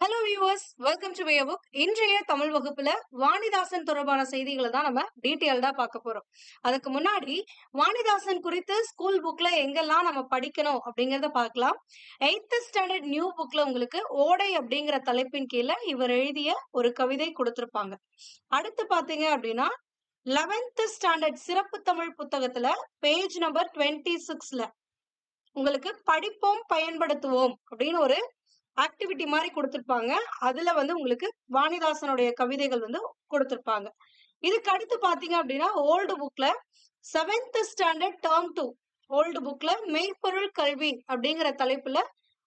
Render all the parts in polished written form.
Hello viewers, welcome to மைய book. இன்றைய தமிழ் வகுப்புல வாணிதாசன் தொடர்பான செய்திகளை தான் நம்ம டீட்டெயில்டா பார்க்க போறோம். அதுக்கு முன்னாடி வாணிதாசன் குறித்து ஸ்கூல் புக்ல எங்கெல்லாம் நம்ம படிக்கணும் அப்படிங்கறத பார்க்கலாம். 8th ஸ்டாண்டர்ட் நியூ புக்ல உங்களுக்கு ஓடை அப்படிங்கிற தலைப்பின் கீழே இவர் எழுதிய ஒரு கவிதை கொடுத்திருப்பாங்க. அடுத்து பாத்தீங்க அப்படின்னா 11th ஸ்டாண்டர்ட் சிறப்பு தமிழ் புத்தகத்துல பேஜ் நம்பர் 26ல உங்களுக்கு படிப்போம் பயன்படுத்துவோம் அப்படின்னு ஒரு ஆக்டிவிட்டி மாதிரி கொடுத்திருப்பாங்க. அதுல வந்து உங்களுக்கு வாணிதாசனுடைய கவிதைகள் வந்து கொடுத்திருப்பாங்க. இதுக்கு அடுத்து பாத்தீங்க அப்படின்னா ஓல்டு புக்ல 7th ஸ்டாண்டர்ட் டேர்ம் 2 ஓல்டு புக்ல மெய்ப்பொருள் கல்வி அப்படிங்கிற தலைப்புல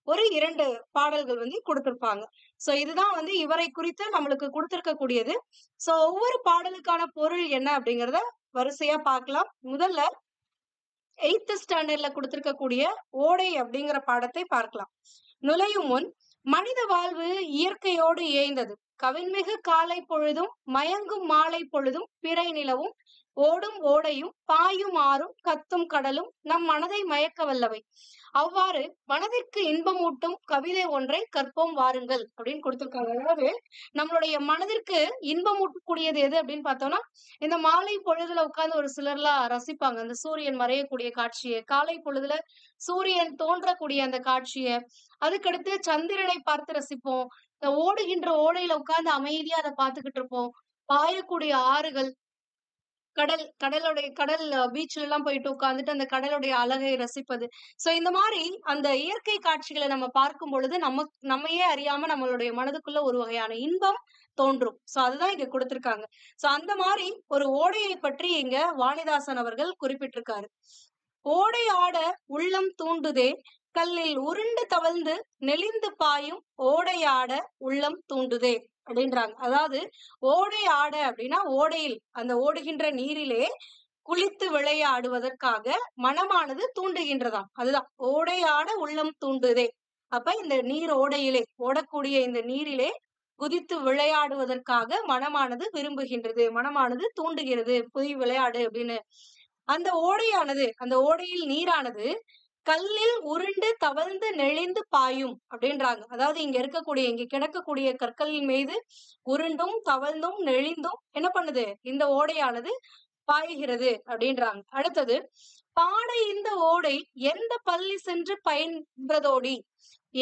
ஒரு 2 பாடல்கள் வந்து கொடுத்திருப்பாங்க. சோ இதுதான் வந்து இவரை குறித்து நம்மளுக்கு கொடுத்திருக்கக்கூடியது. சோ ஒவ்வொரு பாடலுக்கான பொருள் என்ன அப்படிங்கறத வரிசையா பார்க்கலாம். முதல்ல 8th ஸ்டாண்டர்ட்ல கொடுத்திருக்கக்கூடிய ஓடை அப்படிங்கிற பாடத்தை பார்க்கலாம். நுழையும் முன் மனித வாழ்வு இயற்கையோடு இயைந்தது. கவின்மிகு காலை பொழுதும் மயங்கும் மாலை பொழுதும் பிறை நிலவும் ஓடும் ஓடையும் பாயும் ஆறும் கத்தும் கடலும் நம் மனதை மயக்க வல்லவை. அவ்வாறு மனதிற்கு இன்பமூட்டும் கவிதை ஒன்றை கற்போம் வாருங்கள் அப்படின்னு கொடுத்திருக்காங்க. அதாவது நம்மளுடைய மனதிற்கு இன்பமூட்டக்கூடியது எது அப்படின்னு பார்த்தோம்னா, இந்த மாலை பொழுதுல உட்கார்ந்து ஒரு சிலர்லாம் ரசிப்பாங்க அந்த சூரியன் மறையக்கூடிய காட்சியை, காலை பொழுதுல சூரியன் தோன்றக்கூடிய அந்த காட்சியை, அதுக்கடுத்து சந்திரனை பார்த்து ரசிப்போம். இந்த ஓடுகின்ற ஓடையில உட்கார்ந்து அமைதியா அதை பார்த்துக்கிட்டு இருப்போம். பாயக்கூடிய ஆறுகள், கடல் பீச்ல எல்லாம் போயிட்டு உட்கார்ந்துட்டு அந்த கடலுடைய அழகை ரசிப்பது. சோ இந்த மாதிரி அந்த இயற்கை காட்சிகளை நம்ம பார்க்கும் பொழுது நம்மையே அறியாம நம்மளுடைய மனதுக்குள்ள ஒரு வகையான இன்பம் தோன்றும். சோ அதுதான் இங்க கொடுத்திருக்காங்க. சோ அந்த மாதிரி ஒரு ஓடையை பற்றி இங்க வாணிதாசன் அவர்கள் குறிப்பிட்டிருக்காரு. ஓடை ஆட உள்ளம் தூண்டுதே, கல்லில் உருண்டு தவழ்ந்து நெளிந்து பாயும் ஓடையாட உள்ளம் தூண்டுதே அப்படின்றாங்க. அதாவது ஓடை ஆட அப்படின்னா ஓடையில் அந்த ஓடுகின்ற நீரிலே குளித்து விளையாடுவதற்காக மனமானது தூண்டுகின்றதாம். அதுதான் ஓடை ஆட உள்ளம் தூண்டுதே. அப்ப இந்த நீர் ஓடையிலே ஓடக்கூடிய இந்த நீரிலே குதித்து விளையாடுவதற்காக மனமானது விரும்புகின்றது, மனமானது தூண்டுகிறது, போய் விளையாடு அப்படின்னு. அந்த ஓடையானது, அந்த ஓடையில் நீரானது கல்லில் உருண்டு தவழ்ந்து நெளிந்து பாயும் அப்படின்றாங்க. அதாவது இங்க கிடக்கக்கூடிய கற்களின் மீது உருண்டும் தவழ்ந்தும் நெளிந்தும் என்ன பண்ணுது, இந்த ஓடையானது பாய்கிறது அப்படின்றாங்க. அடுத்தது, பாடை இந்த ஓடை எந்த பள்ளி சென்று பயின்றதோடி,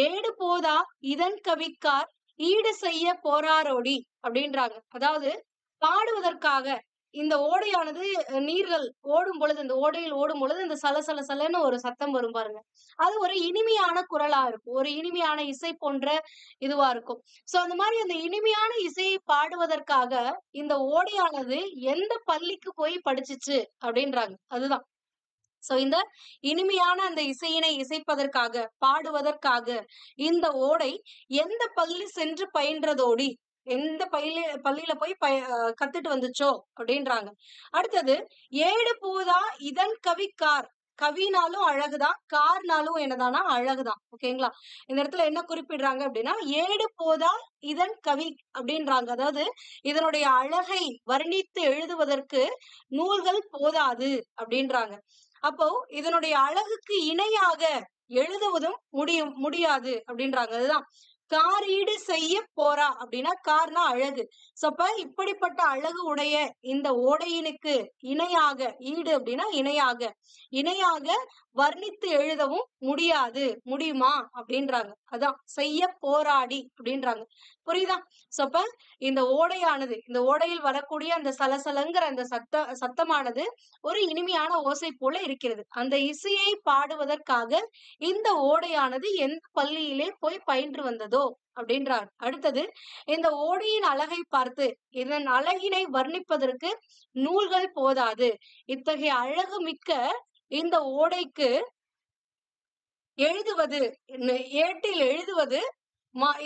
ஏடு போதா இதன் கவிக்கார் ஈடு செய்ய போராரோடி அப்படின்றாங்க. அதாவது பாடுவதற்காக இந்த ஓடையானது நீர்கள் ஓடும் பொழுது, இந்த ஓடையில் ஓடும் பொழுது இந்த சலசல சலன்னு ஒரு சத்தம் வரும் பாருங்க. அது ஒரு இனிமையான குரலா இருக்கும், ஒரு இனிமையான இசை போன்ற இதுவா இருக்கும். சோ அந்த மாதிரி அந்த இனிமையான இசையை பாடுவதற்காக இந்த ஓடையானது எந்த பள்ளிக்கு போய் படிச்சுச்சு அப்படின்றாங்க. அதுதான். சோ இந்த இனிமையான அந்த இசையினை இசைப்பதற்காக, பாடுவதற்காக இந்த ஓடை எந்த பள்ளி சென்று பயின்றதோடி, எந்த பள்ளியில போய் கத்துட்டு வந்துச்சோ அப்படின்றாங்க. அடுத்தது, ஏடு பூதா இதன் கவிக்கார். கவினாலும் அழகுதான், கார்னாலும் என்னதானா அழகுதான். ஓகேங்களா? இந்த இடத்துல என்ன குறிப்பிடுறாங்க அப்படின்னா, ஏடு போதா இதன் கவி அப்படின்றாங்க. அதாவது இதனுடைய அழகை வர்ணித்து எழுதுவதற்கு நூல்கள் போதாது அப்படின்றாங்க. அப்போ இதனுடைய அழகுக்கு இணையாக எழுதுவதும் முடியாது அப்படின்றாங்க. அதுதான் காரீடு செய்ய போரா அப்படின்னா, கார்னா அழகு. சோ அப்ப இப்படிப்பட்ட அழகு உடைய இந்த ஓடையினுக்கு இணையாக, ஈடு அப்படின்னா இணையாக வர்ணித்து எழுதவும் முடியாது, முடியுமா அப்படின்றாங்க. அதான் செய்ய போராடி அப்படின்றாங்க. புரியுதா? சோ அப்ப இந்த ஓடையானது, இந்த ஓடையில் வரக்கூடிய அந்த சலசலங்கிற அந்த சத்தமானது ஒரு இனிமையான ஓசை போல இருக்கிறது. அந்த இசையை பாடுவதற்காக இந்த ஓடையானது எந்த பள்ளியிலே போய் பயின்று வந்ததோ அப்படின்றார். அடுத்தது, இந்த ஓடையின் அழகை பார்த்து இதன் அழகினை வர்ணிப்பதற்கு நூல்கள் போதாது. இத்தகைய அழகு மிக்க இந்த ஓடைக்கு எழுதுவது, ஏட்டில் எழுதுவது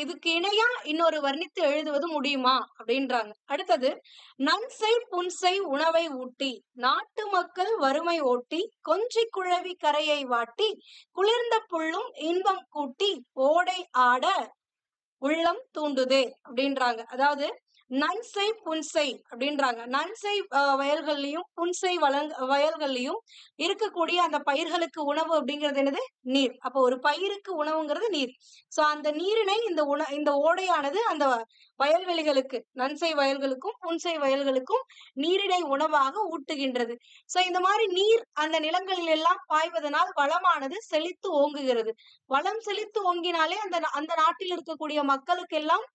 இதுக்கு இணையா இன்னொரு வர்ணித்து எழுதுவது முடியுமா அப்படின்றாங்க. அடுத்தது, நன்சை புன்சை உணவை ஊட்டி நாட்டு மக்கள் வறுமை ஓட்டி கொஞ்சி குழவி கரையை வாட்டி குளிர்ந்த புல்லும் இன்பம் கூட்டி ஓடை ஆட உள்ளம் தூண்டுதே அப்படின்றாங்க. அதாவது நன்செய் புன்செய் அப்படின்றாங்க. நன்செய் வயல்கள்லயும் புன்செய் வயல்கள்லயும் இருக்கக்கூடிய அந்த பயிர்களுக்கு உணவு அப்படிங்கிறது என்னது? நீர். அப்ப ஒரு பயிருக்கு உணவுங்கிறது நீர். சோ அந்த நீரினை இந்த ஓடையானது அந்த வயல்வெளிகளுக்கு, நன்செய் வயல்களுக்கும் புன்செய் வயல்களுக்கும் நீரினை உணவாக ஊட்டுகின்றது. சோ இந்த மாதிரி நீர் அந்த நிலங்களில் எல்லாம் பாய்வதனால் வளமானது செழித்து ஓங்குகிறது. வளம் செழித்து ஓங்கினாலே அந்த நாட்டில் இருக்கக்கூடிய மக்களுக்கு எல்லாம்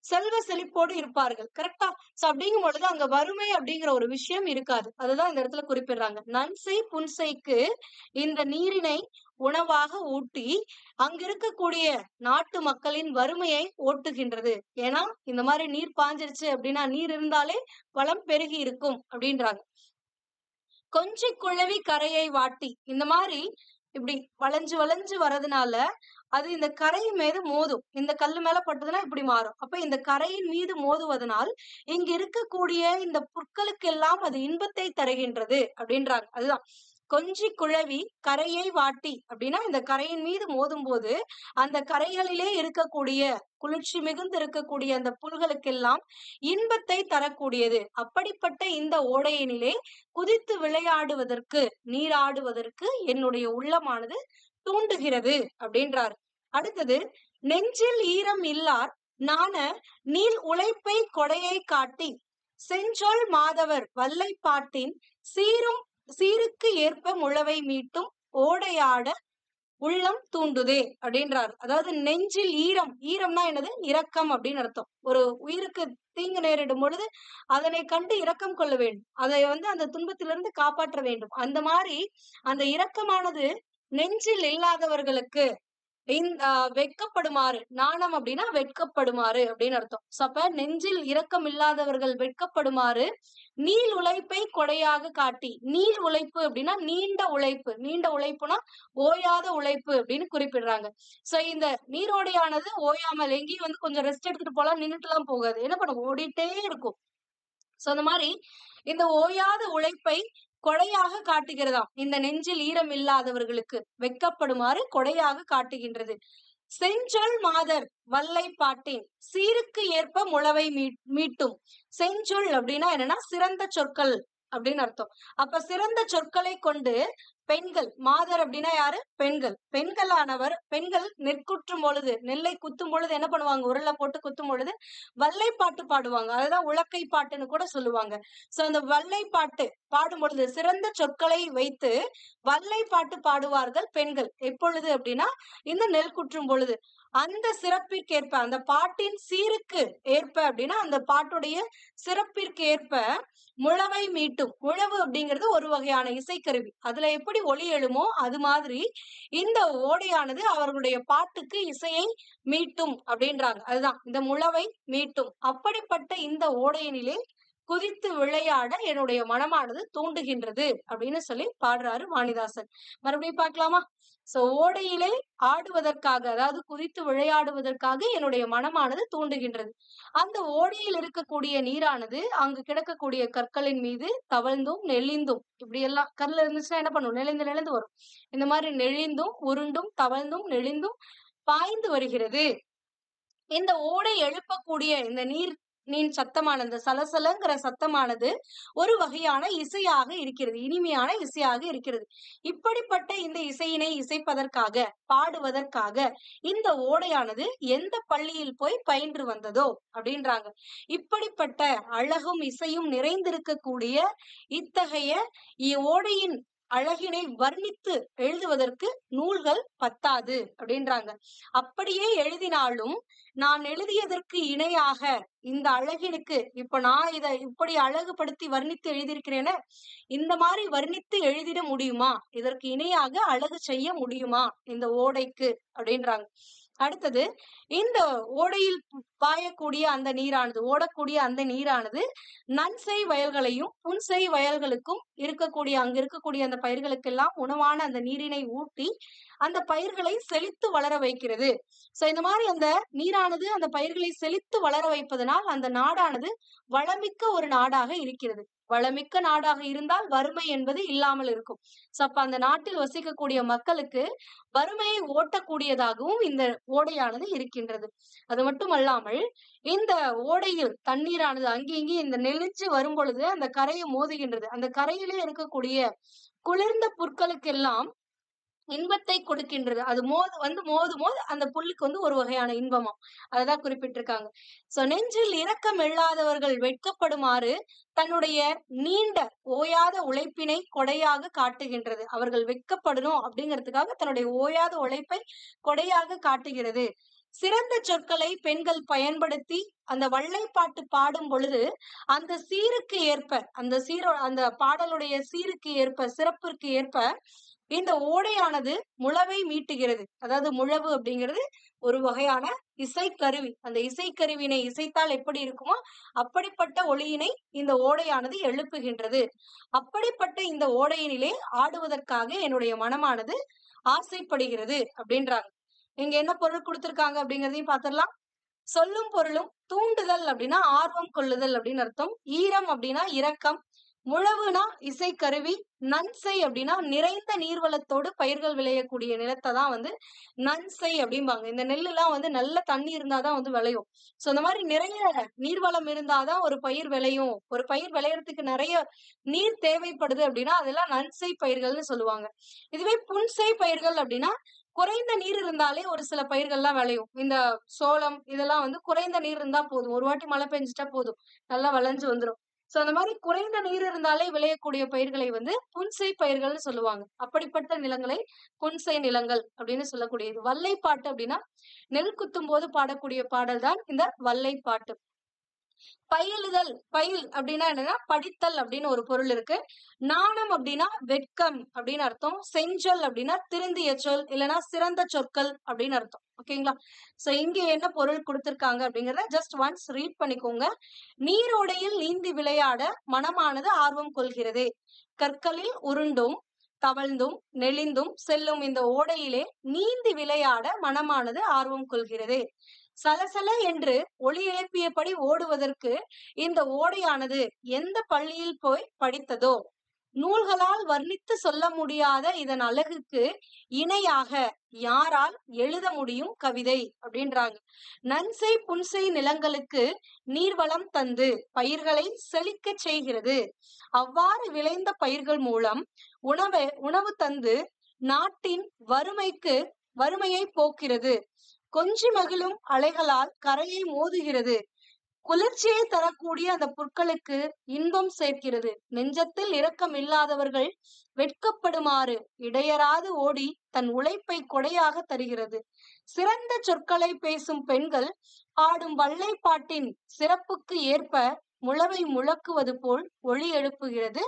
செல்வ செழிப்போடு இருப்பார்கள். கரெக்டா? சோ அப்படிங்கும் பொழுது அங்க வறுமை அப்படிங்கிற ஒரு விஷயம் இருக்காது. அதுதான் இந்த இடத்துல குறிப்பிடுறாங்க. நன்செய் புன்செய்க்கு இந்த நீரினை உணவாக ஊட்டி அங்க இருக்கக்கூடிய நாட்டு மக்களின் வறுமையை ஓட்டுகின்றது. ஏன்னா இந்த மாதிரி நீர் பாஞ்சிருச்சு அப்படின்னா, நீர் இருந்தாலே வளம் பெருகி இருக்கும் அப்படின்றாங்க. கொஞ்சி குழவி கரையை வாட்டி, இந்த மாதிரி இப்படி வளைஞ்சு வளைஞ்சு வர்றதுனால அது இந்த கரையின் மீது மோதும். இந்த கல்லு மேல பட்டதுன்னா இப்படி மாறும். அப்ப இந்த கரையின் மீது மோதுவதனால் இங்க இருக்கக்கூடிய இந்த புற்களுக்கெல்லாம் அது இன்பத்தை தருகின்றது அப்படின்றாங்க. அதுதான் கொஞ்சி குழவி கரையை வாட்டி அப்படின்னா, இந்த கரையின் மீது மோதும் போது அந்த கரைகளிலே இருக்கக்கூடிய குளிர்ச்சி மிகுந்து இருக்கக்கூடிய அந்த புல்களுக்கெல்லாம் இன்பத்தை தரக்கூடியது. அப்படிப்பட்ட இந்த ஓடையினிலே குதித்து விளையாடுவதற்கு, நீராடுவதற்கு என்னுடைய உள்ளமானது தூண்டுகிறது அப்படின்றார். அடுத்தது, நெஞ்சில் ஈரம் இல்லார் நாண நீள் உழைப்பை கொடையை காட்டி செஞ்சொல் மாதவர் வல்லைப்பாட்டின் சீருக்கு ஏற்ப முழவை மீட்டும் ஓடையாட உள்ளம் தூண்டுதே அப்படின்றார். அதாவது நெஞ்சில் ஈரம், ஈரம்னா என்னது? இரக்கம் அப்படின்னு அர்த்தம். ஒரு உயிருக்கு தீங்கு நேரிடும் பொழுது அதனை கண்டு இரக்கம் கொள்ள வேண்டும். அதை அந்த துன்பத்திலிருந்து காப்பாற்ற வேண்டும். அந்த மாதிரி அந்த இரக்கமானது நெஞ்சில் இல்லாதவர்களுக்கு வெட்கப்படுமாறு, நாணம் அப்படின்னா வெட்கப்படுமாறு அப்படின்னு அர்த்தம். அப்ப நெஞ்சில் இரக்கம் இல்லாதவர்கள் வெட்கப்படுமாறு நீள் உழைப்பை கொடையாக காட்டி, நீள் உழைப்பு அப்படின்னா நீண்ட உழைப்பு, நீண்ட உழைப்புனா ஓயாத உழைப்பு அப்படின்னு குறிப்பிடுறாங்க. சோ இந்த நீரோடையானது ஓயாமல் எங்கேயும் கொஞ்சம் ரெஸ்ட் எடுத்துட்டு போலாம், நின்னுட்டு எல்லாம் போகாது. என்ன பண்ணும்? ஓடிட்டே இருக்கும். சோ அந்த மாதிரி இந்த ஓயாத உழைப்பை கொடையாக காட்டுகிறதாம். இந்த நெஞ்சில் ஈரம் இல்லாதவர்களுக்கு வெட்கப்படுமாறு கொடையாக காட்டுகின்றது. செஞ்சொல் மாதர் வல்லை பாட்டின் சீருக்கு ஏற்ப முழவை மீட்டும். செஞ்சொல் அப்படின்னா என்னன்னா சிறந்த சொற்கள் அப்படின்னு அர்த்தம். அப்ப சிறந்த சொற்களை கொண்டு பெண்கள், மாதர் அப்படின்னா யாரு? பெண்கள். பெண்கள் நெற்குற்றும் பொழுது, நெல்லை குத்தும் பொழுது என்ன பண்ணுவாங்க? உருளை போட்டு குத்தும் பொழுது வல்லை பாட்டு பாடுவாங்க. அதுதான் உலக்கை பாட்டுன்னு கூட சொல்லுவாங்க. சோ அந்த வல்லை பாட்டு பாடும் பொழுது சிறந்த சொற்களை வைத்து வல்லை பாட்டு பாடுவார்கள் பெண்கள். எப்பொழுது அப்படின்னா இந்த நெல் குற்றும் பொழுது. அந்த சிறப்பிற்கேற்ப, அந்த பாட்டின் சீருக்கு ஏற்ப அப்படின்னா அந்த பாட்டுடைய சிறப்பிற்கு ஏற்ப முழவை மீட்டும். முழவு அப்படிங்கிறது ஒரு வகையான இசைக்கருவி. அதுல எப்படி ஒலி எழுமோ அது மாதிரி இந்த ஓடையானது அவர்களுடைய பாட்டுக்கு இசையை மீட்டும் அப்படின்றாங்க. அதுதான் இந்த முழவை மீட்டும். அப்படிப்பட்ட இந்த ஓடையினிலே குதித்து விளையாட என்னுடைய மனமானது தூண்டுகின்றது அப்படின்னு சொல்லி பாடுறாரு வாணிதாசன். மறுபடியும் பார்க்கலாமா? சோ ஓடையிலே ஆடுவதற்காக, அதாவது குதித்து விளையாடுவதற்காக என்னுடைய மனமானது தூண்டுகின்றது. அந்த ஓடையில் இருக்கக்கூடிய நீரானது அங்கு கிடக்கக்கூடிய கற்களின் மீது தவழ்ந்தும் நெளிந்தும், இப்படி எல்லாம் கல்ல இருந்துச்சுன்னா என்ன பண்ணும்? நெளிந்து நெளிந்து வரும். இந்த மாதிரி நெளிந்தும் உருண்டும் தவழ்ந்தும் நெளிந்தும் பாய்ந்து வருகிறது. இந்த ஓடை எழுப்பக்கூடிய இந்த நீர் சத்தமானது, இந்த சலசலங்கிற சத்தமானது ஒரு வகையான இசையாக இருக்கிறது, இனிமையான இசையாக இருக்கிறது. இப்படிப்பட்ட இந்த இசையினை இசைப்பதற்காக, பாடுவதற்காக இந்த ஓடையானது எந்த பள்ளியில் போய் பயின்று வந்ததோ அப்படின்றாங்க. இப்படிப்பட்ட அழகும் இசையும் நிறைந்திருக்கக்கூடிய இத்தகைய ஓடையின் அழகினை வர்ணித்து எழுதுவதற்கு நூல்கள் பத்தாது அப்படின்றாங்க. அப்படியே எழுதினாலும் நான் எழுதியதற்கு இணையாக இந்த அழகினுக்கு, இப்ப நான் இத இப்படி அழகுபடுத்தி வர்ணித்து எழுதியிருக்கிறேன்னு, இந்த மாதிரி வர்ணித்து எழுதிட முடியுமா? இதற்கு இணையாக அழகு செய்ய முடியுமா இந்த ஓடைக்கு அப்படின்றாங்க. அடுத்தது, இந்த ஓடையில் பாயக்கூடிய அந்த நீரானது, ஓடக்கூடிய அந்த நீரானது நன்செய் வயல்களையும் புன்செய் வயல்களுக்கும் அங்க இருக்கக்கூடிய அந்த பயிர்களுக்கெல்லாம் உணவான அந்த நீரினை ஊட்டி அந்த பயிர்களை செழித்து வளர வைக்கிறது. சோ இந்த மாதிரி அந்த நீரானது அந்த பயிர்களை செழித்து வளர வைப்பதனால் அந்த நாடானது வளமிக்க ஒரு நாடாக இருக்கிறது. வளமிக்க நாடாக இருந்தால் வறுமை என்பது இல்லாமல் இருக்கும். சோ அப்ப அந்த நாட்டில் வசிக்கக்கூடிய மக்களுக்கு வறுமையை ஓட்டக்கூடியதாகவும் இந்த ஓடையானது இருக்கின்றது. அது மட்டுமல்லாமல் இந்த ஓடையில் தண்ணீரானது அங்கே இங்கே இந்த நெளிஞ்சு வரும் பொழுது அந்த கரையை மோதுகின்றது. அந்த கரையிலே இருக்கக்கூடிய குளிர்ந்த புற்களுக்கெல்லாம் இன்பத்தை கொடுக்கின்றது. அது மோது அந்த புல்லுக்கு வந்து ஒரு வகையான இன்பமாம். அததான் குறிப்பிட்டிருக்காங்க. சோ நெஞ்சில் இரக்கம் இல்லாதவர்கள் வெட்கப்படுமாறு தன்னுடைய நீண்ட ஓயாத உழைப்பினை கொடையாக காட்டுகின்றது. அவர்கள் வெட்கப்படணும் அப்படிங்கிறதுக்காக தன்னுடைய ஓயாத உழைப்பை கொடையாக காட்டுகிறது. சிறந்த சொற்களை பெண்கள் பயன்படுத்தி அந்த வள்ளைப்பாட்டு பாடும் பொழுது அந்த சீருக்கு ஏற்ப அந்த பாடலுடைய சீருக்கு ஏற்ப சிறப்பிற்கு ஏற்ப இந்த ஓடையானது முழவை மீட்டுகிறது. அதாவது முழவு அப்படிங்கிறது ஒரு வகையான இசைக்கருவி. அந்த இசைக்கருவினை இசைத்தால் எப்படி இருக்குமோ அப்படிப்பட்ட ஒளியினை இந்த ஓடையானது எழுப்புகின்றது. அப்படிப்பட்ட இந்த ஓடையினிலே ஆடுவதற்காக என்னுடைய மனமானது ஆசைப்படுகிறது அப்படின்றாங்க. இங்க என்ன பொருள் கொடுத்திருக்காங்க அப்படிங்கிறதையும் பார்த்திடலாம். சொல்லும் பொருளும் தூண்டுதல் அப்படின்னா ஆர்வம் கொள்ளுதல் அப்படின்னு அர்த்தம். ஈரம் அப்படின்னா இரக்கம், முழவுனா இசைக்கருவி, நன்சை அப்படின்னா நிறைந்த நீர்வளத்தோடு பயிர்கள் விளையக்கூடிய நிலத்தை தான் வந்து நன்சை அப்படிம்பாங்க. இந்த நெல்லு எல்லாம் வந்து நல்ல தண்ணி இருந்தாதான் வந்து விளையும். சோ இந்த மாதிரி நிறைய நீர்வளம் இருந்தாதான் ஒரு பயிர் விளையும். ஒரு பயிர் விளையறதுக்கு நிறைய நீர் தேவைப்படுது அப்படின்னா அதெல்லாம் நன்சை பயிர்கள்னு சொல்லுவாங்க. இதுவே புன்சை பயிர்கள் அப்படின்னா குறைந்த நீர் இருந்தாலே ஒரு சில பயிர்கள்லாம் விளையும். இந்த சோளம் இதெல்லாம் வந்து குறைந்த நீர் இருந்தா போதும். ஒரு வாட்டி மழை பெஞ்சிட்டா போதும், நல்லா விளைஞ்சு வந்துரும். சோ அந்த மாதிரி குறைந்த நீர் இருந்தாலே விளையக்கூடிய பயிர்களை வந்து புன்சை பயிர்கள்னு சொல்லுவாங்க. அப்படிப்பட்ட நிலங்களை புன்சை நிலங்கள் அப்படின்னு சொல்லக்கூடியது. வல்லைப்பாட்டு அப்படின்னா நெல் குத்தும் போது பாடக்கூடிய பாடல் தான் இந்த வல்லைப்பாட்டு. பயிலுதல், பயில் அப்படின்னா என்னன்னா படித்தல் அப்படின்னு ஒரு பொருள் இருக்கு. நாணம் அப்படின்னா வெட்கம் அப்படின்னு அர்த்தம். செஞ்சொல் அப்படின்னா திருந்திய சொல் இல்லைன்னா சிறந்த சொற்கள் அப்படின்னு அர்த்தம். ஓகேங்களா? சோ இங்க என்ன பொருள் கொடுத்திருக்காங்க அப்படிங்கறத ஜஸ்ட் ஒன்ஸ் ரீட் பண்ணிக்கோங்க. நீரோடையில் நீந்தி விளையாட மனமானது ஆர்வம் கொள்கிறதே. கற்களில் உருண்டும் தவழ்ந்தும் நெளிந்தும் செல்லும் இந்த ஓடையிலே நீந்தி விளையாட மனமானது ஆர்வம் கொள்கிறதே. சலசல என்று ஒலி எழுப்பியபடி ஓடுவதற்கு இந்த ஓடையானது எந்த பள்ளியில் போய் படித்ததோ, நூல்களால் வர்ணித்து சொல்ல முடியாத இதன் அழகுக்கு இணையாக யாரால் எழுத முடியும் கவிதை அப்படின்றாங்க. நன்சை புன்சை நிலங்களுக்கு நீர்வளம் தந்து பயிர்களை செழிக்க செய்கிறது. அவ்வாறு விளைந்த பயிர்கள் மூலம் உணவு தந்து நாட்டின் வறுமையை போக்கிறது. கொஞ்சி மகிழும் அலைகளால் கரையை மோதுகிறது. குளிர்ச்சியை தரக்கூடிய அந்த புற்களுக்கு இன்பம் சேர்க்கிறது. நெஞ்சத்தில் இரக்கம் இல்லாதவர்கள் வெட்கப்படுமாறு இடையராது ஓடி தன் உழைப்பை கொடையாக தருகிறது. சிறந்த சொற்களை பேசும் பெண்கள் பாடும் வல்லைப்பாட்டின் சிறப்புக்கு ஏற்ப முழவை முழக்குவது போல் ஒளி எழுப்புகிறது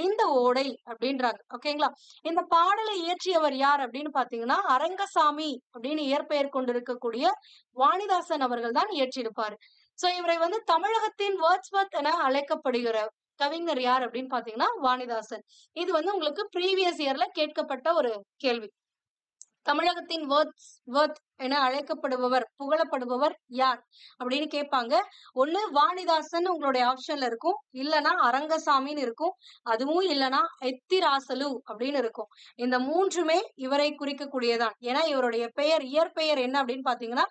இந்த ஓடை அப்படின்றாங்க. ஓகேங்களா? இந்த பாடலை இயற்றியவர் யார் அப்படின்னு பாத்தீங்கன்னா அரங்கசாமி அப்படின்னு இயற்பெயர் கொண்டிருக்கக்கூடிய வாணிதாசன் அவர்கள் தான் இயற்றியிருப்பாரு. சோ இவரை வந்து தமிழகத்தின் வேர்ட்ஸ்வொர்த் என அழைக்கப்படுகிற கவிஞர் யார் அப்படின்னு பாத்தீங்கன்னா வாணிதாசன். இது வந்து உங்களுக்கு ப்ரீவியஸ் இயர்ல கேட்கப்பட்ட ஒரு கேள்வி. தமிழகத்தின் வேர்ட்ஸ்வொர்த் என அழைக்கப்படுபவர் புகழப்படுபவர் யார் அப்படின்னு கேட்பாங்க. ஒண்ணு வாணிதாசன் உங்களுடைய ஆப்ஷன்ல இருக்கும், இல்லனா அரங்கசாமின்னு இருக்கும், அதுவும் இல்லனா எத்திராசலு அப்படின்னு இருக்கும். இந்த மூன்றுமே இவரை குறிக்கக்கூடியதான். ஏன்னா இவருடைய இயற்பெயர் என்ன அப்படின்னு பாத்தீங்கன்னா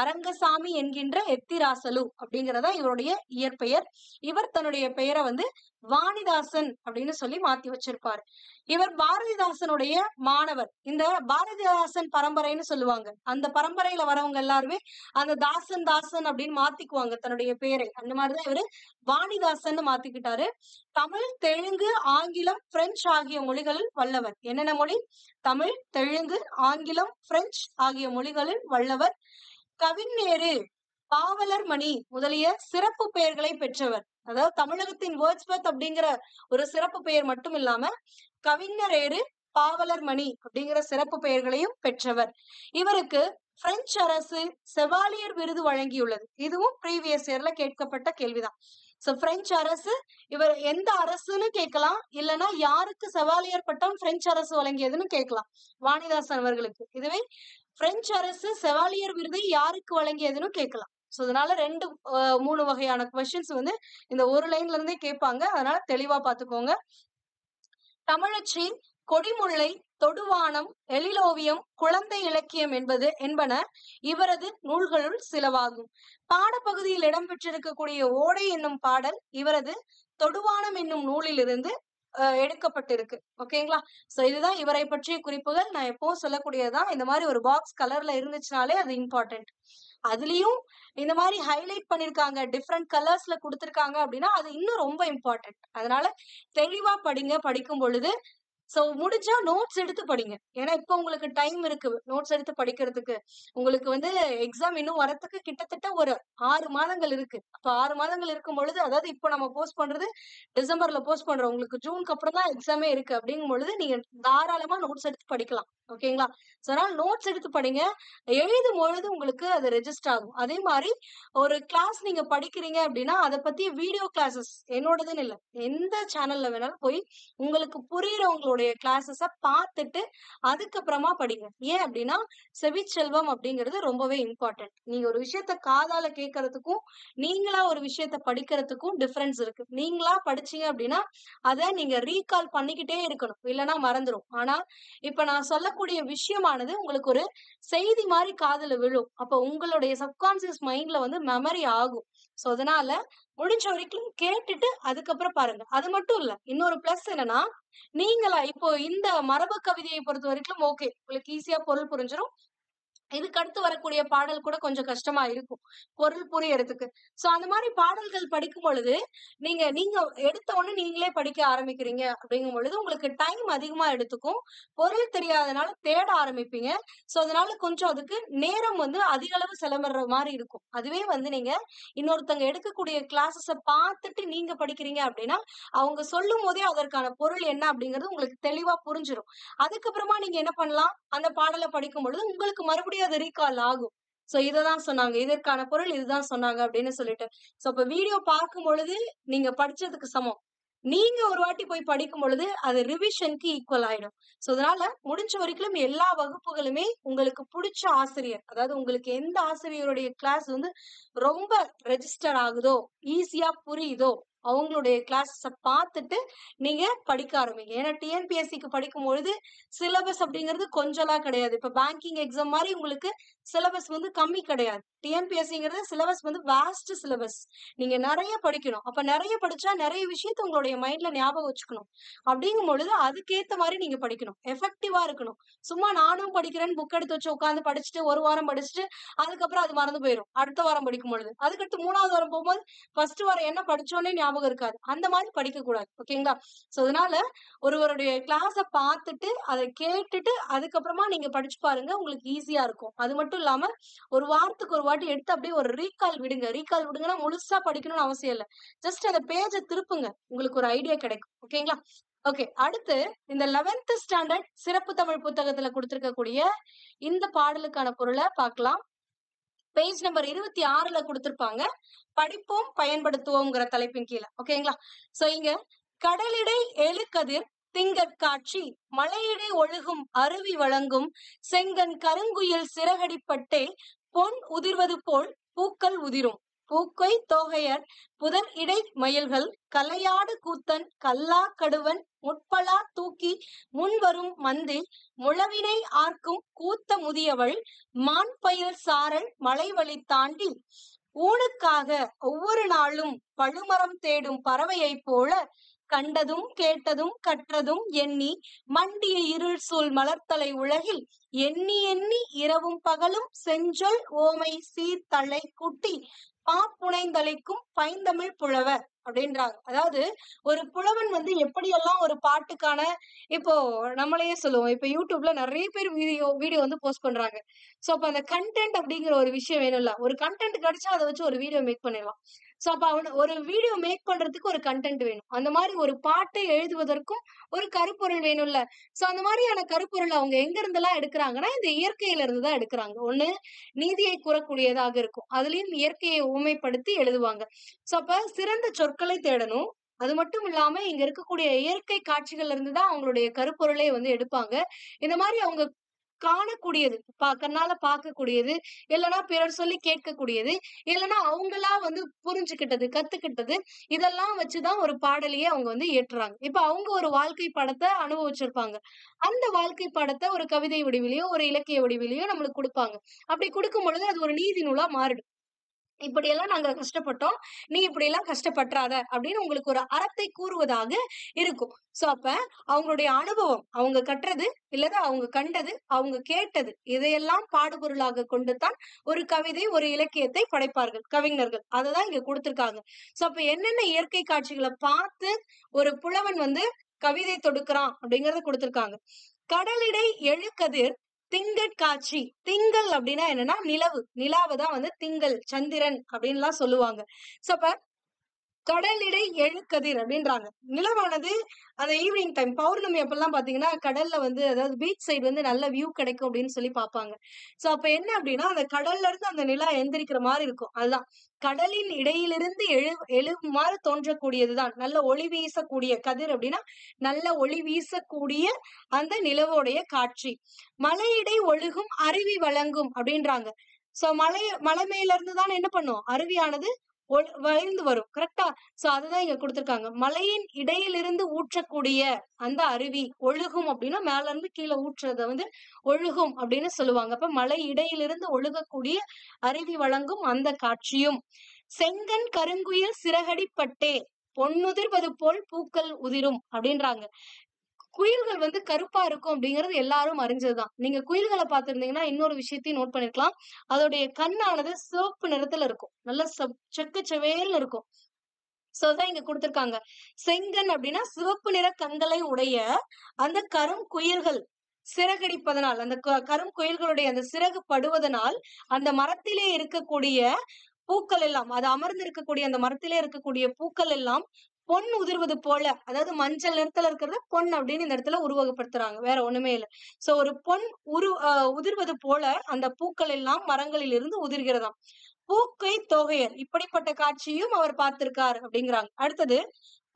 அரங்கசாமி என்கின்ற எத்திராசலு அப்படிங்கறதா இவருடைய இயற்பெயர். இவர் தன்னுடைய பெயரை வந்து வாணிதாசன் அப்படின்னு சொல்லி மாத்தி வச்சிருப்பாரு. இவர் பாரதிதாசனுடைய மாணவர். இந்த பாரதிதாசன் பரம்பரைன்னு சொல்லுவாங்க. அந்த பரம்பரையில வரவங்க எல்லாருமே அந்த தாசன் அப்படின்னு மாத்திக்குவாங்க தன்னுடைய பெயரை. அந்த மாதிரிதான் இவரு வாணிதாசன் மாத்திக்கிட்டாரு. தமிழ், தெலுங்கு, ஆங்கிலம், பிரெஞ்சு ஆகிய மொழிகளில் வல்லவர். என்னென்ன மொழி? தமிழ், தெலுங்கு, ஆங்கிலம், பிரெஞ்சு ஆகிய மொழிகளில் வல்லவர். கவிஞேறு, பாவலர் மணி முதலிய சிறப்பு பெயர்களை பெற்றவர். அதாவது தமிழகத்தின் வேர்ட்ஸ்வொர்த் அப்படிங்கிற ஒரு சிறப்பு பெயர் மட்டும் இல்லாம கவிஞரேறு, பாவலர் மணி அப்படிங்கிற சிறப்பு பெயர்களையும் பெற்றவர். இவருக்கு பிரெஞ்சு அரசு செவாலியர் விருது வழங்கியுள்ளது. இதுவும் ப்ரீவியஸ் இயர்ல கேட்கப்பட்ட கேள்விதான். சோ பிரெஞ்சு அரசு, இவர் எந்த அரசுன்னு கேட்கலாம், இல்லைன்னா யாருக்கு செவாலியர் பட்டம் பிரெஞ்சு அரசு வழங்கியதுன்னு கேட்கலாம் வாணிதாசன் அவர்களுக்கு. இதுவே பிரெஞ்சு அரசு செவாலியர் விருதை யாருக்கு வழங்கியதுன்னு கேட்கலாம். சோ அதனால 2 3 வகையான கொஸ்டின்ஸ் வந்து இந்த ஒரு லைன்ல இருந்தே கேட்பாங்க. அதனால தெளிவா பார்த்துக்கோங்க. தமிழச்சி, கொடிமுல்லை, தொடுவானம், எழிலோவியம், குழந்தை இலக்கியம் என்பன இவரது நூல்களுள் சிலவாகும். பாடப்பகுதியில் இடம்பெற்றிருக்கக்கூடிய ஓடை என்னும் பாடல் இவரது தொடுவானம் என்னும் நூலிலிருந்து எடுக்கப்பட்டிருக்கு. ஓகேங்களா? சோ இதுதான் இவரை பற்றிய குறிப்புகள். நான் எப்பவும் சொல்லக்கூடியதுதான். இந்த மாதிரி ஒரு பாக்ஸ் கலர்ல இருந்துச்சுனாலே அது இம்பார்ட்டன்ட். அதுலயும் இந்த மாதிரி ஹைலைட் பண்ணிருக்காங்க, டிஃப்ரெண்ட் கலர்ஸ்ல கொடுத்திருக்காங்க அப்படின்னா அது இன்னும் ரொம்ப இம்பார்ட்டன்ட். அதனால தெளிவா படிங்க. படிக்கும் பொழுது சோ முடிஞ்சா நோட்ஸ் எடுத்து படிங்க. ஏன்னா இப்ப உங்களுக்கு டைம் இருக்கு நோட்ஸ் எடுத்து படிக்கிறதுக்கு. உங்களுக்கு வந்து எக்ஸாம் இன்னும் வரத்துக்கு கிட்டத்தட்ட ஒரு 6 மாதங்கள் இருக்கு. அப்ப 6 மாதங்கள் இருக்கும் பொழுது, அதாவது இப்ப நம்ம போஸ்ட் பண்றது டிசம்பர்ல போஸ்ட் பண்றோம். உங்களுக்கு ஜூனுக்கு அப்புறம் தான் எக்ஸாமே இருக்கு. அப்படிங்கும் பொழுது நீங்க தாராளமா நோட்ஸ் எடுத்து படிக்கலாம். ஓகேங்களா? சோ அதனால நோட்ஸ் எடுத்து படிங்க. எழுதும் பொழுது உங்களுக்கு அது ரெஜிஸ்டர் ஆகும். அதே மாதிரி ஒரு கிளாஸ் நீங்க படிக்கிறீங்க அப்படின்னா அதை பத்தி வீடியோ கிளாஸஸ் என்னோடதுன்னு இல்ல, எந்த சேனல்ல வேணாலும் போய் உங்களுக்கு புரியுறவங்களுடைய கிளாஸஸ பார்த்துட்டு அதுக்கப்புறமா படிங்க. ஏன் அப்படின்னா செவிச்செல்வம் அப்படிங்கிறது ரொம்பவே இம்பார்ட்டன்ட். நீங்க ஒரு விஷயத்த காதால கேட்கறதுக்கும் நீங்களா ஒரு விஷயத்த படிக்கிறதுக்கும் டிஃபரன்ஸ் இருக்கு. நீங்களா படிச்சீங்க அப்படின்னா அதை நீங்க ரீகால் பண்ணிக்கிட்டே இருக்கணும், இல்லைன்னா மறந்துடும். ஆனா இப்ப நான் சொல்லக்கூடிய விஷயமானது உங்களுக்கு ஒரு செய்தி மாதிரி காதுல விழும். அப்ப உங்களுடைய சப்கான்சியஸ் மைண்ட்ல வந்து மெமரி ஆகும். சோ அதனால முடிஞ்ச வரைக்கும் கேட்டுட்டு அதுக்கப்புறம் பாருங்க. அது மட்டும் இல்ல, இன்னொரு பிளஸ் என்னன்னா, நீங்களா இப்போ இந்த மரபு கவிதையை பொறுத்த வரைக்கும் ஓகே, உங்களுக்கு ஈஸியா பொருள் புரிஞ்சிடும். இதுக்கு அடுத்து வரக்கூடிய பாடல் கூட கொஞ்சம் கஷ்டமா இருக்கும் பொருள் புரியறதுக்கு. சோ அந்த மாதிரி பாடல்கள் படிக்கும் பொழுது நீங்க நீங்க எடுத்த உடனே நீங்களே படிக்க ஆரம்பிக்கிறீங்க அப்படிங்கும் பொழுது உங்களுக்கு டைம் அதிகமா எடுத்துக்கும். பொருள் தெரியாதனால தேட ஆரம்பிப்பீங்க. சோ அதனால கொஞ்சம் அதுக்கு நேரம் வந்து அதிக அளவு செலவிடுற மாதிரி இருக்கும். அதுவே வந்து நீங்க இன்னொருத்தங்க எடுக்கக்கூடிய கிளாஸஸ பார்த்துட்டு நீங்க படிக்கிறீங்க அப்படின்னா அவங்க சொல்லும் போதே அதற்கான பொருள் என்ன அப்படிங்கிறது உங்களுக்கு தெளிவா புரிஞ்சிடும். அதுக்கப்புறமா நீங்க என்ன பண்ணலாம், அந்த பாடலை படிக்கும் பொழுது உங்களுக்கு மறுபடியும் அது ரீகால் ஆகும். சோ இததான் சொன்னாங்க, இதற்கான பொருள் இதுதான் சொன்னாங்க அப்படின்னு சொல்லிட்டு. சோ இப்ப வீடியோ பார்க்கும் பொழுது நீங்க படிச்சதுக்கு சமம். நீங்க ஒரு வாட்டி போய் படிக்கும் பொழுது அது ரிவிஷனுக்கு ஈக்குவல் ஆயிடும். சோ அதனால முடிஞ்ச வரைக்கும் எல்லா வகுப்புகளுமே உங்களுக்கு பிடிச்ச ஆசிரியர், அதாவது உங்களுக்கு எந்த ஆசிரியருடைய கிளாஸ் வந்து ரொம்ப ரெஜிஸ்டர் ஆகுதோ, ஈஸியா புரியுதோ அவங்களுடைய கிளாஸ பார்த்துட்டு நீங்க படிக்க ஆரம்பிங்க. ஏன்னா டிஎன்பிஎஸ்சிக்கு படிக்கும் பொழுது சிலபஸ் அப்படிங்கிறது கொஞ்சம்லாம் கிடையாது. இப்ப பேங்கிங் எக்ஸாம் மாதிரி உங்களுக்கு சிலபஸ் வந்து கம்மி கிடையாது. டிஎன்பிஎஸ்சிங்கிறது சிலபஸ் வந்து வாஸ்ட் சிலபஸ். நீங்க நிறைய படிக்கணும். அப்ப நிறைய படிச்சா நிறைய விஷயத்த உங்களுடைய மைண்ட்ல ஞாபகம் வச்சுக்கணும். அப்படிங்கும் பொழுது அதுக்கேத்த மாதிரி நீங்க படிக்கணும். எஃபெக்டிவா இருக்கணும். சும்மா நானும் படிக்கிறேன்னு புக் எடுத்து வச்சு உட்காந்து படிச்சுட்டு ஒரு வாரம் படிச்சுட்டு அதுக்கப்புறம் அது மறந்து போயிடும். அடுத்த வாரம் படிக்கும் பொழுது அதுக்கடுத்து 3வது வாரம் போகும்போது ஃபர்ஸ்ட் வாரம் என்ன படிச்சோன்னே ஞாபகம் இருக்காது. அந்த மாதிரி படிக்க கூடாது. ஓகேங்களா? சோ அதனால ஒருவருடைய கிளாஸ பார்த்துட்டு அதை கேட்டுட்டு அதுக்கப்புறமா நீங்க படிச்சு பாருங்க. உங்களுக்கு ஈஸியா இருக்கும். அது மட்டும் இல்லாம ஒரு வாரத்துக்கு ஒரு வாட்டி எடுத்து அப்படியே ஒரு ரீகால் விடுங்க. ரீகால் விடுங்கன்னா முழுசா படிக்கணும்னு அவசியம் இல்ல. ஜஸ்ட் அந்த பேஜ திருப்புங்க. உங்களுக்கு ஒரு ஐடியா கிடைக்கும். ஓகேங்களா? ஓகே. அடுத்து இந்த 11th ஸ்டாண்டர்ட் சிறப்பு தமிழ் புத்தகத்துல கொடுத்திருக்கக்கூடிய இந்த பாடலுக்கான பொருளை பார்க்கலாம். பேஜ் நம்பர் 26ல கொடுத்திருப்பாங்க. படிப்போம் பயன்படுத்துவோம்ங்கிற தலைப்பின் கீழே. ஓகேங்களா? சோ இங்க கடலிடை எழுகதிர் திங்கட்காட்சி மலையிடை ஒழுகும் அருவி வழங்கும் செங்கன் கருங்குயில் சிறகடிப்பட்டே பொன் உதிர்வது போல் பூக்கள் உதிரும் பூக்கொய் தோகையர் புதர் இடை மயில்கள் கலையாடு கூத்தன் கல்லா கடுவன் முட்பலா தூக்கி முன்வரும் மந்தில் முழவினை ஆர்க்கும் கூத்த முதியவள் மான் பயில் சாரல் மலைவழி தாண்டி ஊனுக்காக ஒவ்வொரு நாளும் பழுமரம் தேடும் பறவையைப் போல கண்டதும் கேட்டதும் கற்றதும் எண்ணி மண்டிய இருள் சூழ் மலர்த்தலை உலகில் எண்ணி எண்ணி இரவும் பகலும் செஞ்சொல் ஓமை சீர்தலை குட்டி பாப்புனைந்தளிக்கும் பைந்தமிழ் புலவர் அப்படின்றாங்க. அதாவது ஒரு புலவன் வந்து எப்படியெல்லாம் ஒரு பாட்டுக்கான இப்போ நம்மளையே சொல்லுவோம். இப்ப யூடியூப்ல நிறைய பேர் வீடியோ வந்து போஸ்ட் பண்றாங்க. சோ அப்ப அந்த கண்டென்ட் அப்படிங்கிற ஒரு விஷயம் வேணும்ல. ஒரு கண்டென்ட் கிடைச்சா அதை வச்சு ஒரு வீடியோ மேக் பண்ணிடலாம். சோ அப்ப ஒரு வீடியோ மேக் பண்றதுக்கு ஒரு கண்டென்ட் வேணும். அந்த மாதிரி ஒரு பாட்டை எழுதுவதற்கும் ஒரு கருப்பொருள் வேணும்ல. சோ அந்த மாதிரியான கருப்பொருள் அவங்க எங்க இருந்தெல்லாம் எடுக்கிறாங்கன்னா இந்த இயற்கையில இருந்துதான் எடுக்கிறாங்க. ஒண்ணு நீதியை கூறக்கூடியதாக இருக்கும். அதுலயும் இயற்கையை ஊமைப்படுத்தி எழுதுவாங்க. சோ அப்ப சிறந்த சொற்களை தேடணும். அது மட்டும் இல்லாம இங்க இருக்கக்கூடிய இயற்கை காட்சிகள்ல இருந்துதான் அவங்களுடைய கருப்பொருளை வந்து எடுப்பாங்க. இந்த மாதிரி அவங்க காணக்கூடியது, கண்ணால பார்க்கக்கூடியது, இல்லன்னா பிறர் சொல்லி கேட்கக்கூடியது, இல்லன்னா அவங்களா வந்து புரிஞ்சுக்கிட்டது, கத்துக்கிட்டது, இதெல்லாம் வச்சுதான் ஒரு பாடலையே அவங்க வந்து இயற்றுறாங்க. இப்ப அவங்க ஒரு வாழ்க்கை பாடத்த அனுபவிச்சிருப்பாங்க. அந்த வாழ்க்கை பாடத்த ஒரு கவிதை வடிவிலயோ, ஒரு இலக்கிய வடிவிலயோ நம்மளுக்கு குடுப்பாங்க. அப்படி குடுக்கும் பொழுது அது ஒரு நீதி நூலா மாறிடும். இப்படியெல்லாம் நாங்க கஷ்டப்பட்டோம். நீ இப்படியெல்லாம் கஷ்டப்பட்றாத அப்படின்னு உங்களுக்கு ஒரு அறத்தை கூறுவதாக இருக்கும். சோ அப்ப அவங்களுடைய அனுபவம், அவங்க கற்றது, இல்லது அவங்க கண்டது, அவங்க கேட்டது, இதையெல்லாம் பாடுபொருளாக கொண்டு தான் ஒரு கவிதை, ஒரு இலக்கியத்தை படைப்பார்கள் கவிஞர்கள். அததான் இங்க குடுத்திருக்காங்க. சோ அப்ப என்னென்ன இயற்கை காட்சிகள பார்த்து ஒரு புலவன் வந்து கவிதை தொடுக்கிறான் அப்படிங்கறத குடுத்திருக்காங்க. கடலிடை எழுகதிர் திங்கட்காட்சி. திங்கள் அப்படின்னா என்னன்னா நிலவு. நிலாவதான் வந்து திங்கள், சந்திரன் அப்படின்னுலாம் சொல்லுவாங்க. சோ அப்ப கடலிடை எழுகதிர் அப்படின்றாங்க. நிலவானது அந்த ஈவினிங் டைம் பௌர்ணமி அப்பல்லாம் பாத்தீங்கன்னா, கடல்ல வந்து அதாவது பீச் சைடு வந்து நல்ல வியூ கிடைக்கும் அப்படின்னு சொல்லி பாப்பாங்க. சோ அப்ப என்ன அப்படின்னா, அந்த கடல்ல இருந்து அந்த நிலா எந்திரிக்கிற மாரி இருக்கும். அதுதான். கடலின் இடையிலிருந்து எழுமாறு தோன்றக்கூடியதுதான். நல்ல ஒளி வீசக்கூடிய கதிர் அப்படின்னா, நல்ல ஒளி வீசக்கூடிய அந்த நிலவோடைய காட்சி. மலையிடை ஒழுகும் அருவி வழங்கும் அப்படின்றாங்க. சோ மலை மேல இருந்து தானே என்ன பண்ணும்? அருவியானது வழிந்து வரும். கரெக்ட்டா? சோ அதுதான் இங்க குடுத்திருக்காங்க. மலையின் இடையிலிருந்து ஊற்றக்கூடிய அந்த அருவி ஒழுகும் அப்படின்னா, மேல இருந்து கீழ ஊற்றுறத வந்து ஒழுகும் அப்படின்னு சொல்லுவாங்க. அப்ப மலை இடையிலிருந்து ஒழுகக்கூடிய அருவி வழங்கும் அந்த காட்சியும், செங்கண் கருங்குயில் சிறகடிப்பட்டே பொன்னுதிர்வது போல் பூக்கள் உதிரும் அப்படின்றாங்க. குயில்கள் வந்து கருப்பா இருக்கும் அப்படிங்கிறது எல்லாரும் அறிஞ்சதுதான். நீங்க குயில்கள பார்த்திருந்தீங்கன்னா, இன்னொரு விஷயத்தையும் நோட் பண்ணிருக்கலாம். அதோடைய கண்ணானது சிவப்பு நிறத்துல இருக்கும். நல்ல செக்க செவேல்னு இருக்கும். சோ அதான் இங்க குடுத்திருக்காங்க. செங்கண் அப்படின்னா சிவப்பு நிற கண்களை உடைய அந்த கருங்குயில்கள் சிறகடிப்பதனால், அந்த கரும் குயில்களுடைய அந்த சிறகு படுவதனால், அந்த மரத்திலே இருக்கக்கூடிய பூக்கள் எல்லாம், அது அமர்ந்திருக்கக்கூடிய அந்த மரத்திலே இருக்கக்கூடிய பூக்கள் எல்லாம் பொன் உதிர்வது போல, அதாவது மஞ்சள் நிறத்துல இருக்கிறது பொன் அப்படின்னு இந்த இடத்துல உருவகப்படுத்துறாங்க. வேற ஒண்ணுமே இல்ல. சோ ஒரு பொன் உதிர்வது போல அந்த பூக்கள் எல்லாம் மரங்களில் இருந்து உதிர்கிறதாம். பூக்கை தோகையர் இப்படிப்பட்ட காட்சியும் அவர் பார்த்திருக்கார் அப்படிங்கிறாங்க. அடுத்தது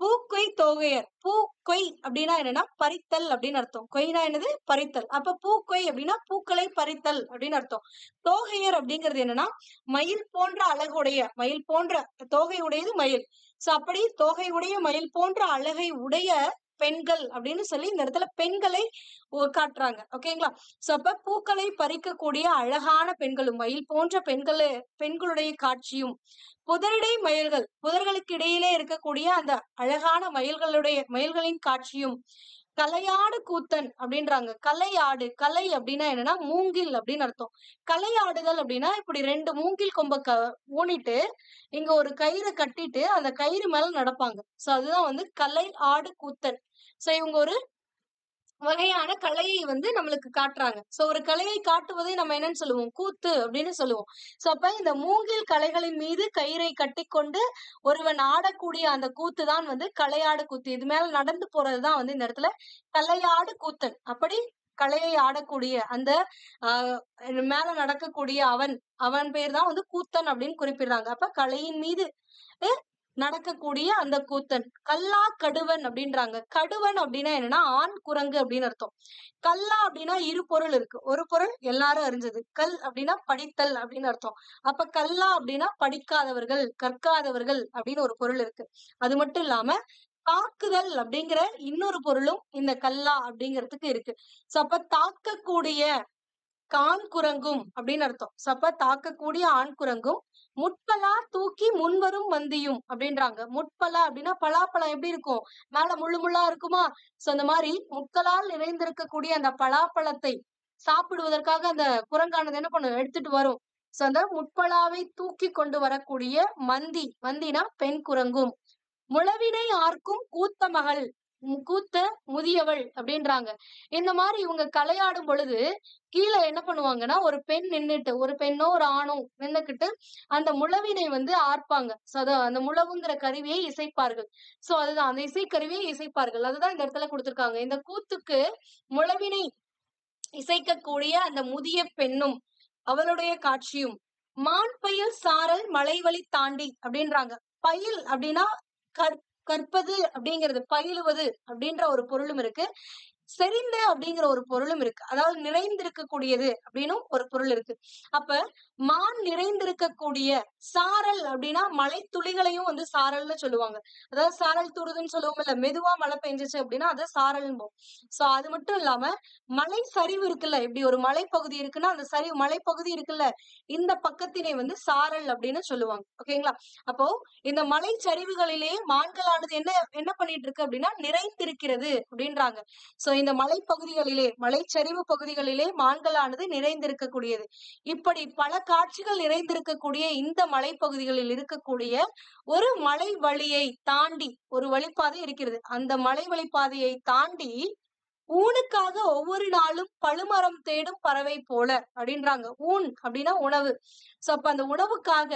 பூக்கொய் தோகையர். பூக்கொய் அப்படின்னா என்னன்னா பறித்தல் அப்படின்னு அர்த்தம். கொய்னா என்னது? பறித்தல். அப்ப பூக்கொய் அப்படின்னா பூக்களை பறித்தல் அப்படின்னு அர்த்தம். தோகையர் அப்படிங்கிறது என்னன்னா மயில் போன்ற அழகுடைய, மயில் போன்ற தோகை உடையது மயில். சோ அப்படி தோகை உடைய மயில் போன்ற அழகை உடைய பெண்கள் அப்படின்னு சொல்லி இந்த இடத்துல பெண்களை காட்டுறாங்க. ஓகேங்களா? சோ அப்ப பூக்களை பறிக்கக்கூடிய அழகான பெண்களும், மயில் போன்ற பெண்களுடைய காட்சியும், புதரிடை மயில்கள், புதர்களுக்கு இடையிலே இருக்கக்கூடிய அந்த அழகான மயில்களின் காட்சியும், கலையாடு கூத்தன் அப்படின்றாங்க. கலையாடு, கலை அப்படின்னா என்னன்னா மூங்கில் அப்படின்னு அர்த்தம். கலையாடுதல் அப்படின்னா இப்படி 2 மூங்கில் கொம்ப ஊனிட்டு இங்க ஒரு கயிறு கட்டிட்டு அந்த கயிறு மேல நடப்பாங்க. சோ அதுதான் வந்து கலை ஆடு கூத்தன். சோ இவங்க ஒரு வகையான கலையை வந்து நம்மளுக்கு காட்டுறாங்க. சோ ஒரு கலையை காட்டுவதை நம்ம என்னன்னு சொல்லுவோம்? கூத்து அப்படின்னு சொல்லுவோம். சோ அப்ப இந்த மூங்கில் கலைகளின் மீது கயிறை கட்டிக்கொண்டு ஒருவன் ஆடக்கூடிய அந்த கூத்து தான் வந்து கலையாடு கூத்து. இது மேல நடந்து போறதுதான் வந்து இந்த இடத்துல கலையாடு கூத்தன். அப்படி கலையை ஆடக்கூடிய அந்த மேல நடக்கக்கூடிய அவன் பேர் தான் வந்து கூத்தன் அப்படின்னு குறிப்பிடுறாங்க. அப்ப கலையின் மீது நடக்கக்கூடிய அந்த கூத்தன். கல்லா கடுவன் அப்படின்றாங்க. கடுவன் அப்படின்னா என்னன்னா ஆண் குரங்கு அப்படின்னு அர்த்தம். கல்லா அப்படின்னா இரு பொருள் இருக்கு. ஒரு பொருள் எல்லாரும் அறிஞ்சது. கல் அப்படின்னா படித்தல் அப்படின்னு அர்த்தம். அப்ப கல்லா அப்படின்னா படிக்காதவர்கள், கற்காதவர்கள் அப்படின்னு ஒரு பொருள் இருக்கு. அது மட்டும் இல்லாம தாக்குதல் அப்படிங்கிற இன்னொரு பொருளும் இந்த கல்லா அப்படிங்கிறதுக்கு இருக்கு. சோ அப்ப தாக்கக்கூடிய ஆண் குரங்கும் அப்படின்னு அர்த்தம். சப்ப தாக்கக்கூடிய ஆண் குரங்கும், முட்பலா தூக்கி முன்வரும் மந்தியும் அப்படின்றாங்க. முட்பலா அப்படின்னா பலாப்பழம் எப்படி இருக்கும்? மேல முள்ளு முள்ளா இருக்குமா? சோ அந்த மாதிரி முட்களால் நிறைந்திருக்கக்கூடிய அந்த பலாப்பழத்தை சாப்பிடுவதற்காக அந்த குரங்கானது என்ன பண்ணும்? எடுத்துட்டு வரும். சோ அந்த முட்பலாவை தூக்கி கொண்டு வரக்கூடிய மந்தினா பெண் குரங்கும், முழவினை ஆர்க்கும் கூத்த மகள், கூத்த முதியவள் அப்படின்றாங்க. இந்த மாதிரி இவங்க கலையாடும் பொழுது கீழே என்ன பண்ணுவாங்கன்னா ஒரு பெண் நின்னுட்டு, ஒரு பெண்ணோ ஒரு ஆணோ நின்னுக்கிட்டு அந்த முழவினை வந்து ஆர்ப்பாங்க. சோ அந்த முழவுங்கிற கருவியை இசைப்பார்கள். சோ அதுதான் அந்த இசைக்கருவியை இசைப்பார்கள். அதுதான் இந்த இடத்துல கொடுத்திருக்காங்க. இந்த கூத்துக்கு முழவினை இசைக்கக்கூடிய அந்த முதிய பெண்ணும் அவளுடைய காட்சியும், மான் பயில் சாரல் மலைவழி தாண்டி அப்படின்றாங்க. பயில் அப்படின்னா கற்பது அப்படிங்கிறது, பயிலுவது அப்படின்ற ஒரு பொருளும் இருக்கு. செறிந்த அப்படிங்கிற ஒரு பொருளும் இருக்கு. அதாவது நிறைந்திருக்கக்கூடியது அப்படின்னும் ஒரு பொருள் இருக்கு. அப்ப மான் நிறைந்திருக்கக்கூடிய சாரல் அப்படின்னா மழைத்துளிகளையும் வந்து சாரல்னு சொல்லுவாங்க. அதாவது சாரல் தூறுதுன்னு சொல்லுவோம்ல, மெதுவா மழை பெஞ்சுச்சு அப்படின்னா அது சாரல்ம்போம். சோ அது மட்டும் இல்லாம மலை சரிவு இருக்குல்ல, இப்படி ஒரு மலைப்பகுதி இருக்குன்னா அந்த சரிவு மலைப்பகுதி இருக்குல்ல, இந்த பக்கத்தினை வந்து சாரல் அப்படின்னு சொல்லுவாங்க. ஓகேங்களா? அப்போ இந்த மலை சரிவுகளிலே மான்களானது என்ன என்ன பண்ணிட்டு இருக்கு அப்படின்னா நிறைந்திருக்கிறது அப்படின்றாங்க. சோ இந்த மலைப்பகுதிகளிலே மலைச்சரிவு பகுதிகளிலே மான்களானது நிறைந்திருக்கக்கூடியது. இப்படி பல காட்சிகள் நிறைந்திருக்கக்கூடிய இந்த மலைப்பகுதிகளில் இருக்கக்கூடிய ஒரு மலை வழியை தாண்டி ஒரு வழிப்பாதை இருக்கிறது. அந்த மலை வழிப்பாதையை தாண்டி ஊனுக்காக ஒவ்வொரு நாளும் பழுமரம் தேடும் பறவை போல அப்படின்றாங்க. ஊன் அப்படின்னா உணவு. சோ அப்ப அந்த உணவுக்காக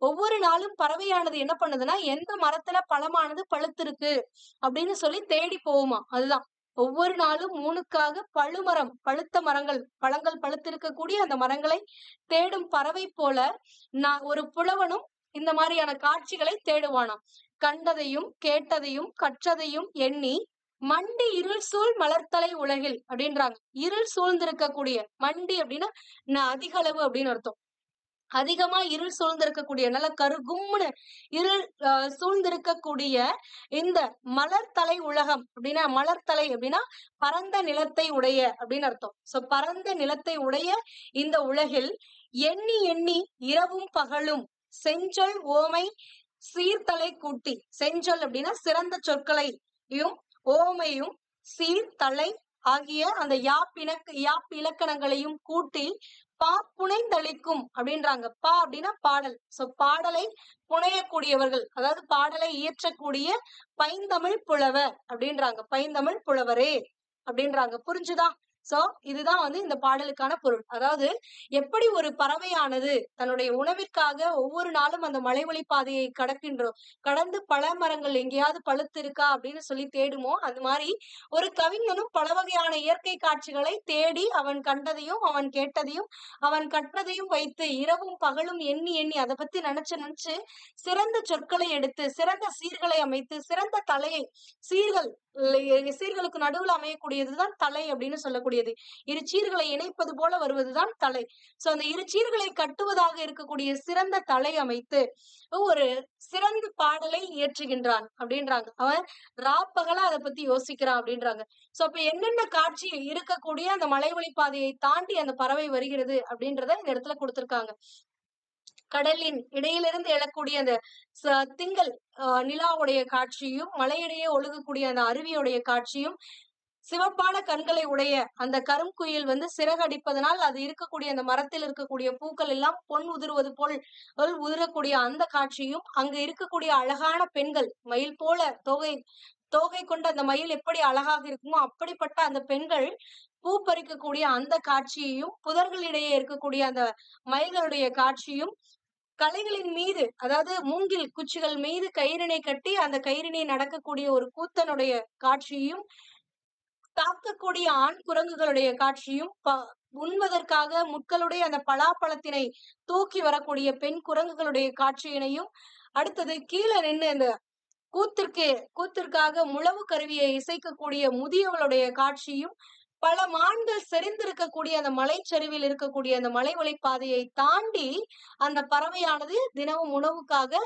ஒவ்வொரு நாளும் பறவையானது என்ன பண்ணுதுன்னா எந்த மரத்துல பழமானது பழுத்திருக்கு அப்படின்னு சொல்லி தேடி போகுமா. அதுதான் ஒவ்வொரு நாளும் ஊனுக்காக பழுமரம் பழுத்த மரங்கள் பழங்கள் பழுத்திருக்கக்கூடிய அந்த மரங்களை தேடும் பறவை போல ஒரு புலவனும் இந்த மாதிரியான காட்சிகளை தேடுவானாம். கண்டதையும் கேட்டதையும் கற்றதையும் எண்ணி மண்டி இருள் சூழ் மலர்த்தலை உலகில் அப்படின்றாங்க. இருள் சூழ்ந்திருக்கக்கூடிய மண்டி அப்படின்னா அதிக அளவு அப்படின்னு அர்த்தம். அதிகமா இருள் சூழ்ந்திருக்கக்கூடிய நல்ல கருகும்னு இருள் சூழ்ந்திருக்கக்கூடிய இந்த மலர்த்தலை உலகம் அப்படின்னா மலர்த்தலை அப்படின்னா பரந்த நிலத்தை உடைய அப்படின்னு அர்த்தம். சோ பரந்த நிலத்தை உடைய இந்த உலகில் எண்ணி எண்ணி இரவும் பகலும் செஞ்சொல் ஓமை சீர்தலை கூட்டி, செஞ்சொல் அப்படின்னா சிறந்த சொற்களையும் ஓமையும் சீர்தலை ஆகிய அந்த யாப் இலக்கணங்களையும் கூட்டி புனைந்தளிக்கும் அப்படின்றாங்க. அப்படின்னா பாடல். சோ பாடலை புனையக்கூடியவர்கள், அதாவது பாடலை இயற்றக்கூடிய பைந்தமிழ் புலவர் அப்படின்றாங்க. பைந்தமிழ் புலவரே அப்படின்றாங்க. புரிஞ்சுதா? சோ இதுதான் வந்து இந்த பாடலுக்கான பொருள். அதாவது எப்படி ஒரு பறவையானது தன்னுடைய உணவிற்காக ஒவ்வொரு நாளும் அந்த மலைவழி பாதையை கடந்து பல மரங்கள் எங்கேயாவது பழுத்து இருக்கா அப்படின்னு சொல்லி தேடுமோ, அது மாதிரி ஒரு கவிஞனும் பல வகையான இயற்கை காட்சிகளை தேடி அவன் கண்டதையும் அவன் கேட்டதையும் அவன் கற்றதையும் வைத்து இரவும் பகலும் எண்ணி எண்ணி அதை பத்தி நினைச்சு சிறந்த சொற்களை எடுத்து சிறந்த சீர்களை அமைத்து சிறந்த தலையை சீர்களுக்கு நடுவுல அமையக்கூடியதுதான் தலை அப்படின்னு சொல்லக்கூடியது. இரு சீர்களை இணைப்பது போல வருவதுதான் தலை. சோ அந்த இரு சீர்களை கட்டுவதாக இருக்கக்கூடிய சிறந்த தலை அமைத்து ஒரு சிறந்த பாடலை இயற்றுகின்றான் அப்படின்றாங்க. அவன் ராப்பகலா அதை பத்தி யோசிக்கிறான் அப்படின்றாங்க. சோ அப்ப என்னென்ன காட்சி இருக்கக்கூடிய அந்த மலைவழி பாதையை தாண்டி அந்த பறவை வருகிறது அப்படின்றத இந்த இடத்துல கொடுத்திருக்காங்க. கடலின் இடையிலிருந்து எழக்கூடிய அந்த திங்கள் நிலாவுடைய காட்சியும் மலையிடையே ஒழுகக்கூடிய அந்த அருவியுடைய காட்சியும் சிவப்பான கண்களை உடைய அந்த கருங்குயில் வந்து சிறகடிப்பதனால் அது இருக்கக்கூடிய அந்த மரத்தில் இருக்கக்கூடிய பூக்கள் எல்லாம் பொன் உதிர்வது போல் உதிரக்கூடிய அந்த காட்சியும் அங்கு இருக்கக்கூடிய அழகான பெண்கள் மயில் போல தோகை கொண்ட அந்த மயில் எப்படி அழகாக இருக்குமோ அப்படிப்பட்ட அந்த பெண்கள் பூ பறிக்கக்கூடிய அந்த காட்சியையும் புதர்களிடையே இருக்கக்கூடிய அந்த மயில்களுடைய காட்சியும் கலைகளின் மீது அதாவது மூங்கில் குச்சிகள் மீது கயிறினை கட்டி அந்த கயிறினை நடக்கக்கூடிய ஒரு கூத்தனுடைய காட்சியும் தாக்கக்கூடிய ஆண் குரங்குகளுடைய காட்சியும் உண்பதற்காக முட்களுடைய அந்த பலாப்பழத்தினை தூக்கி வரக்கூடிய பெண் குரங்குகளுடைய காட்சியினையும் அடுத்தது கீழே நின்று அந்த கூத்திற்காக முழவு கருவியை இசைக்கக்கூடிய முதியவளுடைய காட்சியும் பல மான்கள் செறிந்திருக்கக்கூடிய அந்த மலைச்சரிவில் இருக்கக்கூடிய அந்த மலைவழி பாதையை தாண்டி அந்த பறவையானது தினமும் உணவுக்காக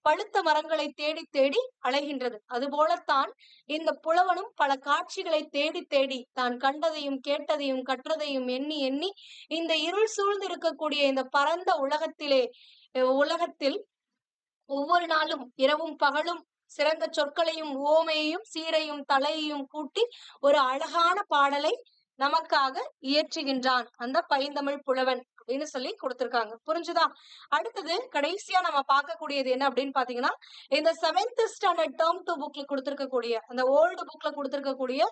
பழுத்த மரங்களை தேடி தேடி அலைகின்றது. அதுபோலத்தான் இந்த புலவனும் பல காட்சிகளை தேடி தேடி தான் கண்டதையும் கேட்டதையும் கற்றதையும் எண்ணி எண்ணி இந்த இருள் சூழ்ந்து இருக்கக்கூடிய இந்த பரந்த உலகத்தில் ஒவ்வொரு நாளும் இரவும் பகலும் சிறந்த சொற்களையும் ஓமையையும் சீரையும் தலையையும் கூட்டி ஒரு அழகான பாடலை நமக்காக இயற்றுகின்றான் அந்த பைந்தமிழ் புலவன் அப்படின்னு சொல்லி கொடுத்திருக்காங்க. புரிஞ்சுதா? அடுத்தது கடைசியா நம்ம பார்க்கக்கூடியது என்ன அப்படின்னு பாத்தீங்கன்னா இந்த 7th ஸ்டாண்டர்ட் டேர்ம் 2 புக்ல கொடுத்திருக்கக்கூடிய அந்த ஓல்டு புக்ல கொடுத்திருக்கக்கூடிய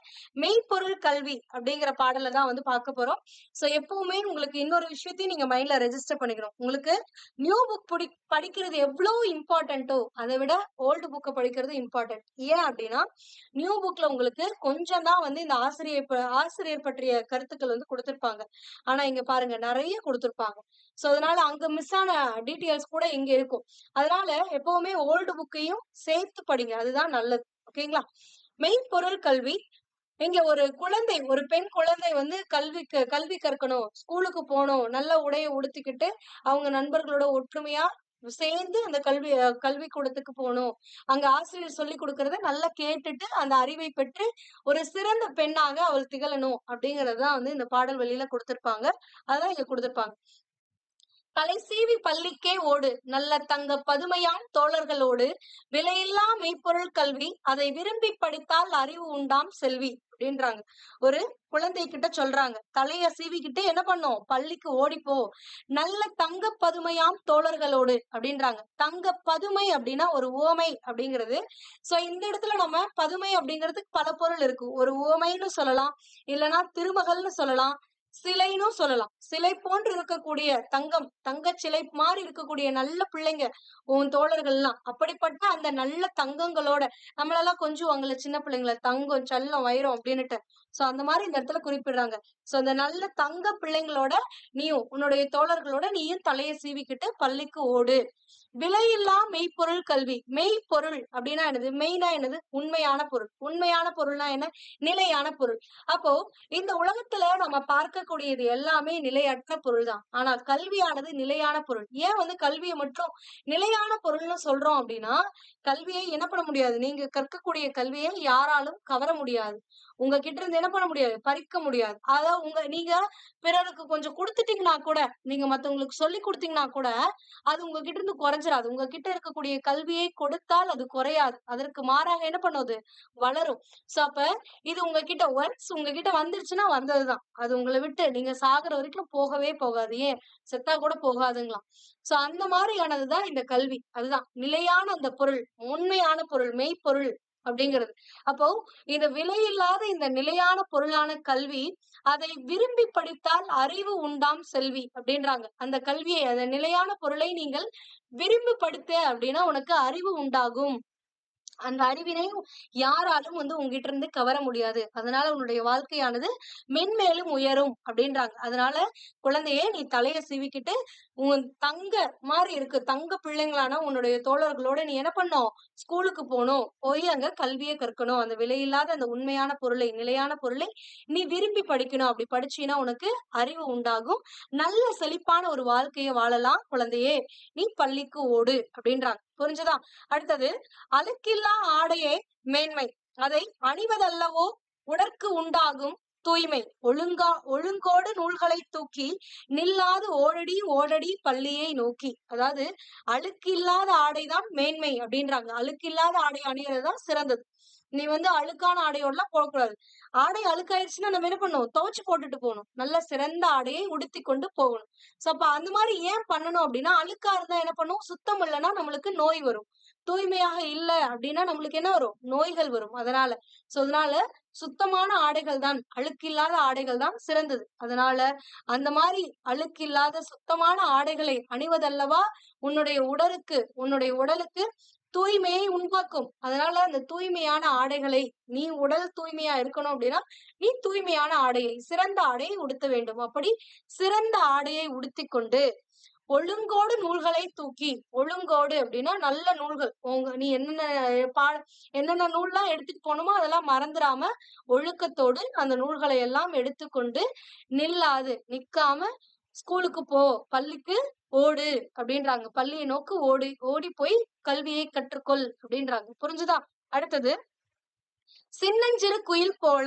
மெய்ப்பொருள் கல்வி அப்படிங்கிற பாடலை தான் வந்து பார்க்க போறோம். சோ எப்பவுமே உங்களுக்கு இன்னொரு விஷயத்தையும் நீங்க மைண்ட்ல ரெஜிஸ்டர் பண்ணிக்கணும். உங்களுக்கு நியூ புக் படிக்கிறது எவ்வளவு இம்பார்ட்டன்ட்டோ அதை விட ஓல்டு புக்கை படிக்கிறது இம்பார்ட்டன்ட். ஏன் அப்படின்னா நியூ புக்ல உங்களுக்கு கொஞ்சம் தான் வந்து இந்த ஆசிரியர் பற்றிய கருத்துக்கள் வந்து கொடுத்திருப்பாங்க. ஆனா இங்க பாருங்க நிறைய கொடுத்திருப்பாங்க. சோ அதனால அங்க மிஸ் ஆன டீட்டெயில்ஸ் கூட இங்க இருக்கும். அதனால எப்பவுமே ஓல்டு புக்கையும் சேர்த்து படிங்க, அதுதான் நல்லது. ஓகேங்களா? மெய்ப்பொருள் கல்வி இங்க ஒரு குழந்தை, ஒரு பெண் குழந்தை வந்து கல்வி கற்கணும், ஸ்கூலுக்கு போணும், நல்ல உடைய உடுத்திக்கிட்டு, அவங்க நண்பர்களோட ஒற்றுமையா சேர்ந்து அந்த கல்விக்கூடத்துக்கு போணும். அங்க ஆசிரியர் சொல்லிக் குடுக்கிறத நல்லா கேட்டுட்டு, அந்த அறிவை பெற்று, ஒரு சிறந்த பெண்ணாக அவள் திகழணும் அப்படிங்கிறது தான் வந்து இந்த பாடல் வரியில குடுத்திருப்பாங்க. அதான் இங்க குடுத்திருப்பாங்க. தலை சீவி பள்ளிக்கே ஓடு நல்ல தங்க பதுமையாம் தோழர்களோடு விலையில்லா மெய்ப்பொருள் கல்வி அதை விரும்பி படித்தால் அறிவு உண்டாம் செல்வி அப்படின்றாங்க. ஒரு குழந்தை கிட்ட சொல்றாங்க, தலைய சீவிக்கிட்டு என்ன பண்ணும், பள்ளிக்கு ஓடிப்போ, நல்ல தங்க பதுமையாம் தோழர்களோடு அப்படின்றாங்க. தங்க பதுமை அப்படின்னா ஒரு உவமை அப்படிங்கிறது. சோ இந்த இடத்துல நம்ம பதுமை அப்படிங்கிறதுக்கு பல பொருள் இருக்கு. ஒரு உவமைன்னு சொல்லலாம், இல்லைன்னா திருமகள்னு சொல்லலாம், சிலைன்னு சொல்லலாம். சிலை போன்று இருக்கக்கூடிய தங்கம், தங்கச் சிலை மாரி இருக்கக்கூடிய நல்ல பிள்ளைங்க உன் தோழர்கள்லாம். அப்படிப்பட்ட அந்த நல்ல தங்கங்களோட நம்மளெல்லாம் கொஞ்சுவாங்கல்ல சின்ன பிள்ளைங்கள, தங்கம், செல்லம், வைரம் அப்படின்னுட்டு. சோ அந்த மாரி இந்த இடத்துல குறிப்பிடுறாங்க. சோ அந்த நல்ல தங்க பிள்ளைங்களோட நீயும் உன்னுடைய தோழர்களோட நீயும் தலைய சீவிக்கிட்டு பள்ளிக்கு ஓடு. விலையில்லா மெய்ப்பொருள் கல்வி. மெய்ப்பொருள் அப்படின்னா என்னது? மெய்னா என்னது? உண்மையான பொருள். உண்மையான பொருள்னா என்ன? நிலையான பொருள். அப்போ இந்த உலகத்துல நம்ம பார்க்கக்கூடியது எல்லாமே நிலையற்ற பொருள் தான். ஆனா கல்வியானது நிலையான பொருள். ஏன் வந்து கல்வியை மட்டும் நிலையான பொருள்னு சொல்றோம் அப்படின்னா, கல்வியை என்ன பண்ண முடியாது? நீங்க கற்கக்கூடிய கல்வியை யாராலும் கவர முடியாது. உங்ககிட்ட இருந்து என்ன பண்ண முடியாது? பறிக்க முடியாது. அதாவது நீங்க பிறருக்கு கொஞ்சம் குடுத்துட்டீங்கன்னா கூட, நீங்க மத்தவங்களுக்கு சொல்லிக் குடுத்தீங்கன்னா கூட, அது உங்ககிட்ட இருந்து குறைஞ்சிராது. உங்ககிட்ட இருக்கக்கூடிய கல்வியை கொடுத்தால் அது குறையாது. அதற்கு மாறாக என்ன பண்ணுது? வளரும். சோ அப்ப இது உங்ககிட்ட வந்துருச்சுன்னா வந்ததுதான். அது உங்கள விட்டு நீங்க சாகுற வரைக்கும் போகவே போகாது. ஏன்? செத்தா கூட போகாதுங்களாம். சோ அந்த மாரியானதுதான் இந்த கல்வி. அதுதான் நிலையான அந்த பொருள், உண்மையான பொருள், மெய்ப்பொருள் அப்படிங்கிறது. அப்போ இந்த விலையில்லாத இந்த நிலையான பொருளான கல்வி, அதை விரும்பி படித்தால் அறிவு உண்டாம் செல்வி அப்படின்றாங்க. அந்த கல்வியை, அந்த நிலையான பொருளை நீங்கள் விரும்பி படித்த அப்படின்னா உனக்கு அறிவு உண்டாகும். அந்த அறிவினையும் யாராலும் வந்து உன்கிட்ட இருந்து கவர முடியாது. அதனால உன்னுடைய வாழ்க்கையானது மென்மேலும் உயரும் அப்படின்றாங்க. அதனால குழந்தையே நீ தலைய சீவிக்கிட்டு உன் தங்க மாரி இருக்கு. தங்க பிள்ளைங்களான உன்னுடைய தோழர்களோட நீ என்ன பண்ணணும்? ஸ்கூலுக்கு போணும். போய் அங்க கல்விய கற்கணும். அந்த விலையில்லாத அந்த உண்மையான பொருளை, நிலையான பொருளை நீ விரும்பி படிக்கணும். அப்படி படிச்சீன்னா உனக்கு அறிவு உண்டாகும். நல்ல செழிப்பான ஒரு வாழ்க்கைய வாழலாம் குழந்தையே. நீ பள்ளிக்கு ஓடு அப்படின்றாங்க. புரிஞ்சுதா? அடுத்தது அழுக்கில்லா ஆடையே மேன்மை. அதை அணிவதல்லவோ உடற்கு உண்டாகும் தூய்மை. ஒழுங்கோடு நூல்களை தூக்கி நில்லாது ஓடடி ஓடடி பள்ளியை நோக்கி. அதாவது அழுக்கில்லாத ஆடைதான் மேன்மை அப்படின்றாங்க. அழுக்கில்லாத ஆடை அணியறதுதான் சிறந்தது. நீ வந்து அழுக்கான ஆடையோடலாம் போகக்கூடாது. ஆடை அழுக்காயிருச்சுன்னா நம்ம என்ன பண்ணணும்? துவைச்சு போட்டுட்டு போகணும். நல்ல சிறந்த ஆடையை உடுத்தி கொண்டு போகணும். சோ அப்ப அந்த மாதிரி ஏன் பண்ணணும் அப்படின்னா, அழுக்கா இருந்தா என்ன பண்ணும்? சுத்தம் இல்லைன்னா நம்மளுக்கு நோய் வரும். தூய்மையாக இல்ல அப்படின்னா நம்மளுக்கு என்ன வரும்? நோய்கள் வரும். அதனால சுத்தமான ஆடைகள் தான், அழுக்கில்லாத ஆடைகள் தான் சிறந்தது. அதனால அந்த மாதிரி அழுக்கில்லாத சுத்தமான ஆடைகளை அணிவதல்லவா உன்னுடைய உடலுக்கு தூய்மையை உண்டாக்கும். அதனால அந்த தூய்மையான ஆடைகளை, நீ உடல் தூய்மையா இருக்கணும் அப்படின்னா நீ தூய்மையான ஆடையை, சிறந்த ஆடையை உடுத்த வேண்டும். அப்படி சிறந்த ஆடையை உடுத்திக் கொண்டு ஒழுங்கோடு நூல்களை தூக்கி. ஒழுங்கோடு அப்படின்னா நல்ல நூல்கள். நீ பா என்னென்ன நூல்லாம் எடுத்துட்டு போகணுமோ அதெல்லாம் மறந்துடாம ஒழுக்கத்தோடு அந்த நூல்களை எல்லாம் எடுத்துக்கொண்டு நிக்காம ஸ்கூலுக்கு போ, பள்ளிக்கு ஓடு அப்படின்றாங்க. பள்ளியை நோக்கி ஓடி ஓடி போய் கல்வியை கற்றுக்கொள் அப்படின்றாங்க. புரிஞ்சுதா? அடுத்தது சின்னஞ்சிறு குயில் போல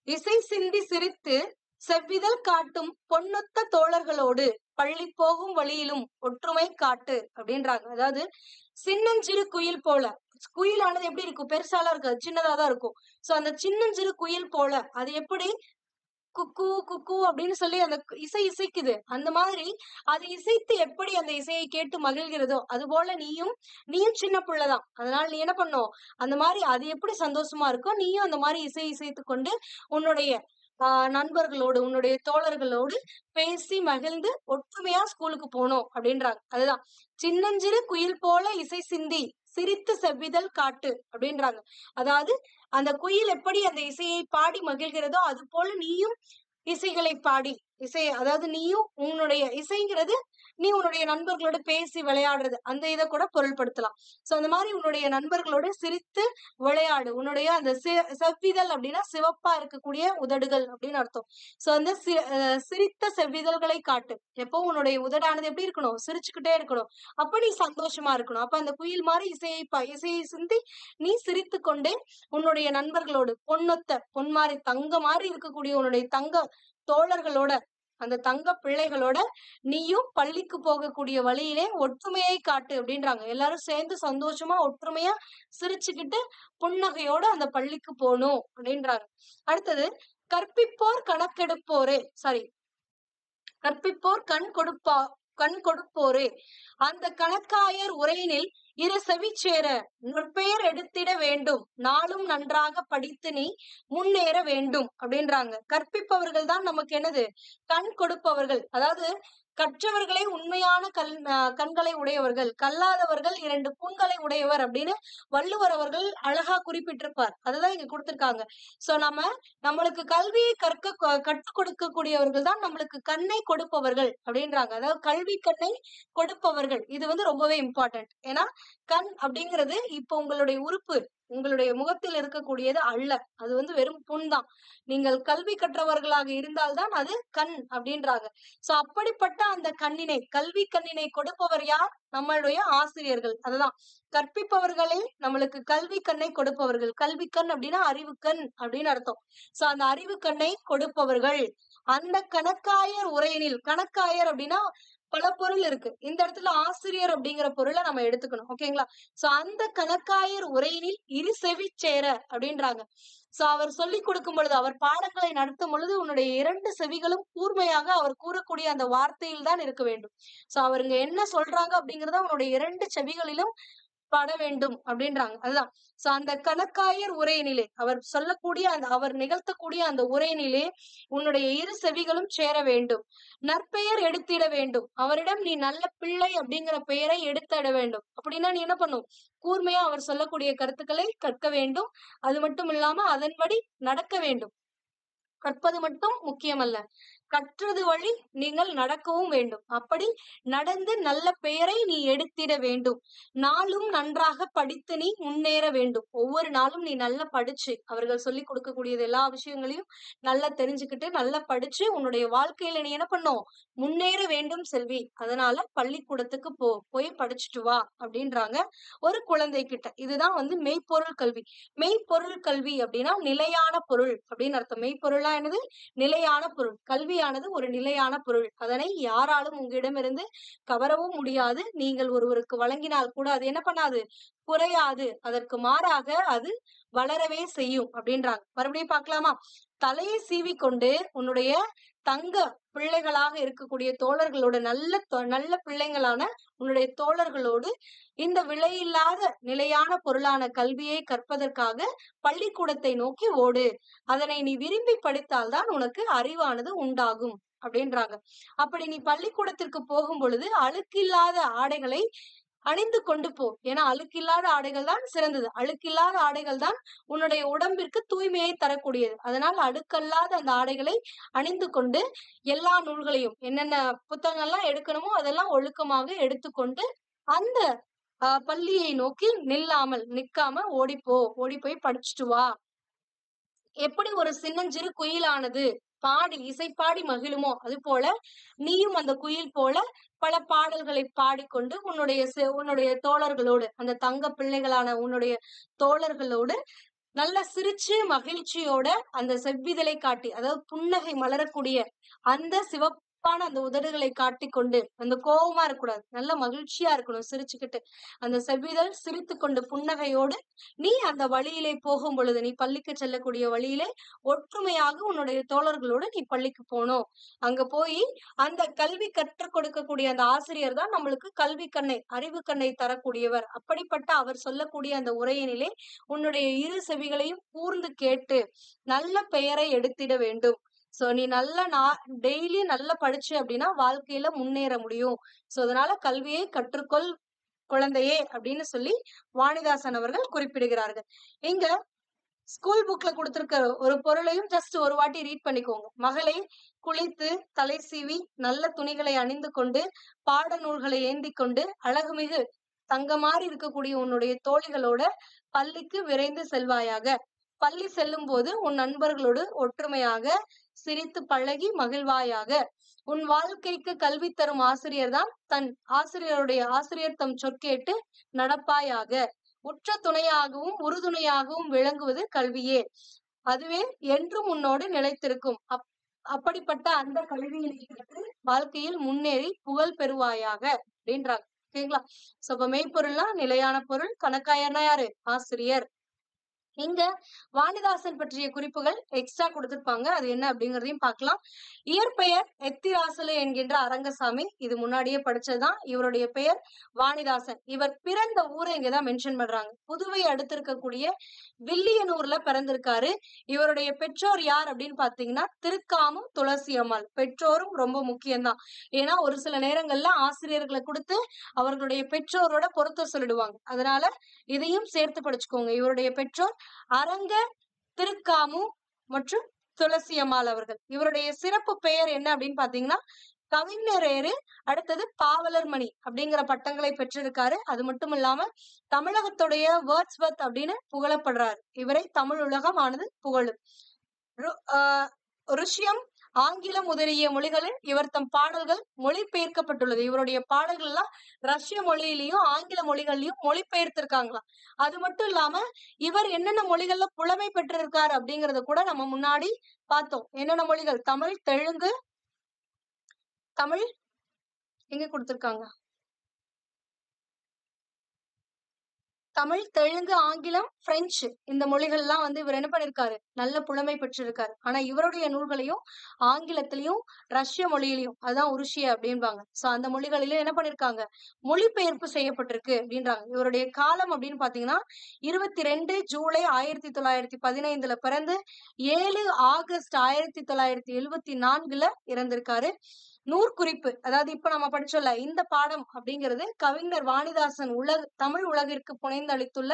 இசை சிந்தி சிரித்து செவ்விதழ் காட்டும் பொன்னொத்த தோழர்களோடு பள்ளி போகும் வழியிலும் ஒற்றுமை காட்டு அப்படின்றாங்க. அதாவது சின்னஞ்சிறு குயில் போல, குயிலானது எப்படி இருக்கும்? பெருசாலாம் இருக்காது, சின்னதாதான் இருக்கும். சோ அந்த சின்னஞ்சிறு குயில் போல, அது எப்படி குக்கு குக்கு அப்படின்னு சொல்லி அந்த இசை இசைக்குது. அந்த மாதிரி அது இசைத்து எப்படி அந்த இசையை கேட்டு மகிழ்கிறதோ அது போல நீயும் சின்ன பிள்ளைதான். அதனால நீ என்ன பண்ணும்? அந்த மாதிரி அது எப்படி சந்தோஷமா இருக்கோ நீயும் அந்த மாதிரி இசை இசைத்து கொண்டு உன்னுடைய நண்பர்களோடு, உன்னுடைய தோழர்களோடு பேசி மகிழ்ந்து ஒற்றுமையா ஸ்கூலுக்கு போகணும் அப்படின்றாங்க. அதுதான் சின்னஞ்சிறு குயில் போல இசை சிந்தி சிரித்து செவ்விதழ் காட்டு அப்படின்றாங்க. அதாவது அந்த குயில் எப்படி அந்த இசையை பாடி மகிழ்கிறதோ அது போல நீயும் இசைகளை பாடி, அதாவது நீயும் உன்னுடைய இசைங்கிறது நீ உன்னுடைய நண்பர்களோட பேசி விளையாடுறது அந்த இதை கூட பொருள்படுத்தலாம். சோ அந்த மாதிரி உன்னுடைய நண்பர்களோட சிரித்து விளையாடு. உன்னுடைய அந்த செவ்விதழ் அப்படின்னா சிவப்பா இருக்கக்கூடிய உதடுகள் அப்படின்னு அர்த்தம். சோ அந்த சிரித்த செவ்விதழ்களை காட்டு. எப்பவும் உன்னுடைய உதடானது எப்படி இருக்கணும்? சிரிச்சுக்கிட்டே இருக்கணும். அப்ப நீ சந்தோஷமா இருக்கணும். அப்ப அந்த குயில் மாதிரி இசையை சிந்தி நீ சிரித்து கொண்டே உன்னுடைய நண்பர்களோடு பொன் மாதிரி தங்க மாதிரி இருக்கக்கூடிய உன்னுடைய தங்க தோழர்களோட அந்த தங்க பிள்ளைகளோட நீயும் பள்ளிக்கு போகக்கூடிய வழியிலே ஒற்றுமையை காட்டு அப்படின்றாங்க. எல்லாரும் சேர்ந்து சந்தோஷமா ஒற்றுமையா சிரிச்சுக்கிட்டு புன்னகையோட அந்த பள்ளிக்கு போகணும் அப்படின்றாங்க. அடுத்தது கற்பிப்போர் கணக்கெடுப்போரே கற்பிப்போர் கண் கொடுப்போரே அந்த கணக்காயர் உரையினில் இரு செவிச்சேர நற்பெயர் எடுத்திட வேண்டும். நாளும் நன்றாக படித்து நீ முன்னேற வேண்டும் அப்படின்றாங்க. கற்பிப்பவர்கள் தான் நமக்கு என்னது? கண் கொடுப்பவர்கள். அதாவது கற்றவர்களே உண்மையான கண்களை உடையவர்கள், கல்லாதவர்கள் 2 புண்களை உடையவர் அப்படின்னு வள்ளுவர் அவர்கள் அழகா குறிப்பிட்டிருப்பார். அதுதான் இங்க கொடுத்திருக்காங்க. சோ நம்மளுக்கு கல்வியை கற்றுக் கொடுக்கக்கூடியவர்கள் தான் நம்மளுக்கு கண்ணை கொடுப்பவர்கள் அப்படின்றாங்க. அதாவது கல்வி கண்ணை கொடுப்பவர்கள். இது வந்து ரொம்பவே இம்பார்ட்டன்ட். ஏன்னா கண் அப்படிங்கிறது இப்ப உங்களுடைய உறுப்பு, உங்களுடைய முகத்தில் இருக்கக்கூடியது அல்ல. அது வந்து வெறும் புண் தான். நீங்கள் கல்வி கற்றவர்களாக இருந்தால்தான் அது கண் அப்படின்றாங்க. சோ அப்படிப்பட்ட அந்த கல்வி கண்ணினை கொடுப்பவர் யார்? நம்மளுடைய ஆசிரியர்கள். அதுதான் கற்பிப்பவர்களே நம்மளுக்கு கல்வி கண்ணை கொடுப்பவர்கள். கல்வி கண் அப்படின்னா அறிவு கண் அப்படின்னு அர்த்தம். சோ அந்த அறிவு கண்ணை கொடுப்பவர்கள் அந்த கணக்காயர் உரையினில். கணக்காயர் அப்படின்னா பல பொருள் இருக்கு. இந்த இடத்துல ஆசிரியர் அப்படிங்கிற பொருளை நம்ம எடுத்துக்கணும். ஓகேங்களா? சோ அந்த கணக்காயர் உரையினில் இரு செவி சேர அப்படின்றாங்க. சோ அவர் சொல்லிக் கொடுக்கும் பொழுது, அவர் பாடங்களை நடத்தும் பொழுது உன்னுடைய 2 செவிகளும் கூர்மையாக அவர் கூறக்கூடிய அந்த வார்த்தையில் தான் இருக்க வேண்டும். சோ அவருங்க என்ன சொல்றாங்க அப்படிங்கறத உன்னுடைய 2 செவிகளிலும் பட வேண்டும் அப்படின்றாங்க. அதுதான். சோ அந்த கணக்காயர் உரையினிலே அவர் சொல்லக்கூடிய அவர் நிகழ்த்தக்கூடிய அந்த உரையினிலே உன்னுடைய 2 செவிகளும் சேர வேண்டும். நற்பெயர் எடுத்திட வேண்டும். அவரிடம் நீ நல்ல பிள்ளை அப்படிங்கிற பெயரை எடுத்திட வேண்டும். அப்படின்னா நீ என்ன பண்ணும்? கூர்மையா அவர் சொல்லக்கூடிய கருத்துக்களை கற்க வேண்டும். அது மட்டும் இல்லாம அதன்படி நடக்க வேண்டும். கற்பது மட்டும் முக்கியமல்ல, கற்றது வழி நீங்கள் நடக்கவும் வேண்டும். அப்படி நடந்து நல்ல பெயரை நீ எடுத்திட வேண்டும். நாளும் நன்றாக படித்து நீ முன்னேற வேண்டும். ஒவ்வொரு நாளும் நீ நல்லா படிச்சு அவர்கள் சொல்லிக் கொடுக்கக்கூடியது எல்லா விஷயங்களையும் நல்லா தெரிஞ்சுக்கிட்டு நல்லா படிச்சு உன்னுடைய வாழ்க்கையில நீ என்ன பண்ணும்? முன்னேற வேண்டும் செல்வி. அதனால பள்ளிக்கூடத்துக்கு போய் படிச்சுட்டு வா அப்படின்றாங்க ஒரு குழந்தை கிட்ட. இதுதான் வந்து மெய்ப்பொருள் கல்வி. மெய்ப்பொருள் கல்வி அப்படின்னா நிலையான பொருள் அப்படின்னு அர்த்தம். மெய்ப்பொருளா என்னது? நிலையான பொருள். கல்வியானது ஒரு நிலையான பொருள். அதனை யாராலும் உங்களிடமிருந்து கவரவும் முடியாது. நீங்கள் ஒருவருக்கு வழங்கினால் கூட அது என்ன பண்ணாது? குறையாது. அதற்கு மாறாக அது வளரவே செய்யும் அப்படின்றாங்க. மறுபடியும் பார்க்கலாமா? தலையை சீவிக்கொண்டு உன்னுடைய தங்க பிள்ளைகளாக இருக்கக்கூடிய தோழர்களோட நல்ல பிள்ளைங்களான உன்னுடைய தோழர்களோடு இந்த விலையில்லாத நிலையான பொருளான கல்வியை கற்பதற்காக பள்ளிக்கூடத்தை நோக்கி ஓடு. அதனை நீ விரும்பி படித்தால்தான் உனக்கு அறிவானது உண்டாகும் அப்படின்றாங்க. அப்படி நீ பள்ளிக்கூடத்திற்கு போகும் பொழுது அழுக்கில்லாத ஆடைகளை அணிந்து கொண்டு போ. ஏன்னா அழுக்கில்லாத ஆடைகள் தான் சிறந்தது. அழுக்கில்லாத ஆடைகள் தான் உன்னுடைய உடம்பிற்கு தூய்மையை தரக்கூடியது. அதனால் அழுக்கல்லாத அந்த ஆடைகளை அணிந்து கொண்டு எல்லா நூல்களையும் என்னென்ன புத்தகங்கள்லாம் எடுக்கணுமோ அதெல்லாம் ஒழுக்கமாக எடுத்துக்கொண்டு அந்த பள்ளியை நோக்கி நிக்காம ஓடி போய் படிச்சுட்டு வா. எப்படி ஒரு சின்னஞ்சிறு குயிலானது இசைப்பாடி மகிழுமோ அது போல நீயும் அந்த குயில் போல பல பாடல்களை பாடிக்கொண்டு உன்னுடைய தோழர்களோடு அந்த தங்க பிள்ளைகளான உன்னுடைய தோழர்களோடு நல்லா சிரிச்சு மகிழ்ச்சியோட அந்த செவ்விதழை காட்டி, அதாவது புன்னகை மலரக்கூடிய அந்த அந்த உதடுகளை காட்டிக்கொண்டு அந்த கோபமா இருக்கக்கூடாது, நல்ல மகிழ்ச்சியா இருக்கணும் சிரிச்சுக்கிட்டு அந்த செவ்விதழ் சிரித்து கொண்டு புன்னகையோடு நீ அந்த வழியிலே போகும் பொழுது, நீ பள்ளிக்கு செல்லக்கூடிய வழியிலே ஒற்றுமையாக உன்னுடைய தோழர்களோடு நீ பள்ளிக்கு போகணும். அங்க போய் அந்த கல்வி கற்றுக் கொடுக்கக்கூடிய அந்த ஆசிரியர் தான் நம்மளுக்கு கல்வி கண்ணை அறிவு கண்ணை தரக்கூடியவர். அப்படிப்பட்ட அவர் சொல்லக்கூடிய அந்த உரையினிலே உன்னுடைய 2 செவிகளையும் கூர்ந்து கேட்டு நல்ல பெயரை எடுத்திட வேண்டும். சோ நீ டெய்லி நல்லா படிச்சு அப்படின்னா வாழ்க்கையில முன்னேற முடியும். சோ அதனால கல்வியை கற்றுக்கொள் குழந்தையே அப்படின்னு சொல்லி வாணிதாசன் அவர்கள் குறிப்பிடுகிறார்கள். இங்க ஸ்கூல் புக்ல குடுத்திருக்கிற ஒரு பொருளையும் ஜஸ்ட் ஒரு வாட்டி ரீட் பண்ணிக்கோங்க. மகளே, குளித்து, தலை சீவி, நல்ல துணிகளை அணிந்து கொண்டு, பாட நூல்களை ஏந்திக் கொண்டு, அழகுமிகு தங்கமாரி இருக்கக்கூடிய உன்னுடைய தோழிகளோட பள்ளிக்கு விரைந்து செல்வாயாக. பள்ளி செல்லும்போது உன் நண்பர்களோடு ஒற்றுமையாக சிரித்து பழகி மகிழ்வாயாக. உன் வாழ்க்கைக்கு கல்வி தரும் ஆசிரியர்தான் ஆசிரியர் தம் சொற்கேட்டு நடப்பாயாக. உற்ற துணையாகவும் உறுதுணையாகவும் விளங்குவது கல்வியே. அதுவே என்றும் உன்னோடு நிலைத்திருக்கும். அப்படிப்பட்ட அந்த கல்வியினை கற்று வாழ்க்கையில் முன்னேறி புகழ் பெறுவாயாக அப்படின்றாங்க. ஓகேங்களா? சோ இப்ப மெய்ப்பொருள்னா நிலையான பொருள். கணக்காயர்னா யாரு? ஆசிரியர். இங்க வாணிதாசன் பற்றிய குறிப்புகள் எக்ஸ்ட்ரா கொடுத்திருப்பாங்க. அது என்ன அப்படிங்கறதையும் பார்க்கலாம். இயற்பெயர் எத்திராசலு என்கின்ற அரங்கசாமி. இது முன்னாடியே படிச்சதுதான். இவருடைய பெயர் வாணிதாசன். இவர் பிறந்த ஊரை இங்கதான் மென்ஷன் பண்றாங்க. புதுவை அடுத்து இருக்கக்கூடிய வில்லியனூர்ல பிறந்திருக்காரு. இவருடைய பெற்றோர் யார் அப்படின்னு பாத்தீங்கன்னா திருக்காமு துளசி அம்மாள். பெற்றோரும் ரொம்ப முக்கியம்தான். ஏன்னா ஒரு சில நேரங்கள்ல ஆசிரியர்களை கொடுத்து அவர்களுடைய பெற்றோரோட பொருத்த சொல்லிடுவாங்க. அதனால இதையும் சேர்த்து படிச்சுக்கோங்க. இவருடைய பெற்றோர் அரங்க திருக்காமு மற்றும் துளசி அம்மாள் அவர்கள். இவருடைய சிறப்பு பெயர் என்ன அப்படின்னு பாத்தீங்கன்னா கவிஞரேறு, அடுத்தது பாவலர் மணி அப்படிங்கிற பட்டங்களை பெற்றிருக்காரு. அது மட்டும் இல்லாம தமிழகத்துடைய வேர்ட்ஸ்வர்த் அப்படின்னு புகழப்படுறாரு. இவரை தமிழ் உலகமானது புகழும். ருஷ்யம், ஆங்கிலம் முதலிய மொழிகளில் இவர் தம் பாடல்கள் மொழிபெயர்க்கப்பட்டுள்ளது. இவருடைய பாடல்கள் எல்லாம் ரஷ்ய மொழியிலையும் ஆங்கில மொழிகள்லயும் மொழிபெயர்த்திருக்காங்களாம். அது மட்டும் இல்லாம இவர் என்னென்ன மொழிகள்ல புலமை பெற்றிருக்காரு அப்படிங்கறத கூட நம்ம முன்னாடி பார்த்தோம். என்னென்ன மொழிகள்? தமிழ், தெலுங்கு, தமிழ் எங்க கொடுத்திருக்காங்க? தமிழ், தெலுங்கு, ஆங்கிலம், பிரெஞ்சு இந்த மொழிகள் எல்லாம் இவர் என்ன பண்ணிருக்காரு? நல்ல புலமை பெற்றிருக்காரு. ஆனா இவருடைய நூல்களையும் ஆங்கிலத்திலையும் ரஷ்ய மொழியிலையும், அதான் உருஷிய அப்படின்பாங்க. சோ அந்த மொழிகளிலும் என்ன பண்ணிருக்காங்க? மொழிபெயர்ப்பு செய்யப்பட்டிருக்கு அப்படின்றாங்க. இவருடைய காலம் அப்படின்னு பாத்தீங்கன்னா 22 ஜூலை 1915 பிறந்து 7 ஆகஸ்ட் 1974 இறந்திருக்காரு. நூற்குறிப்பு, அதாவது இப்ப நம்ம படிச்சோம்ல இந்த பாடம் அப்படிங்கிறது கவிஞர் வாணிதாசன் தமிழ் உலகிற்கு புனைந்தளித்துள்ள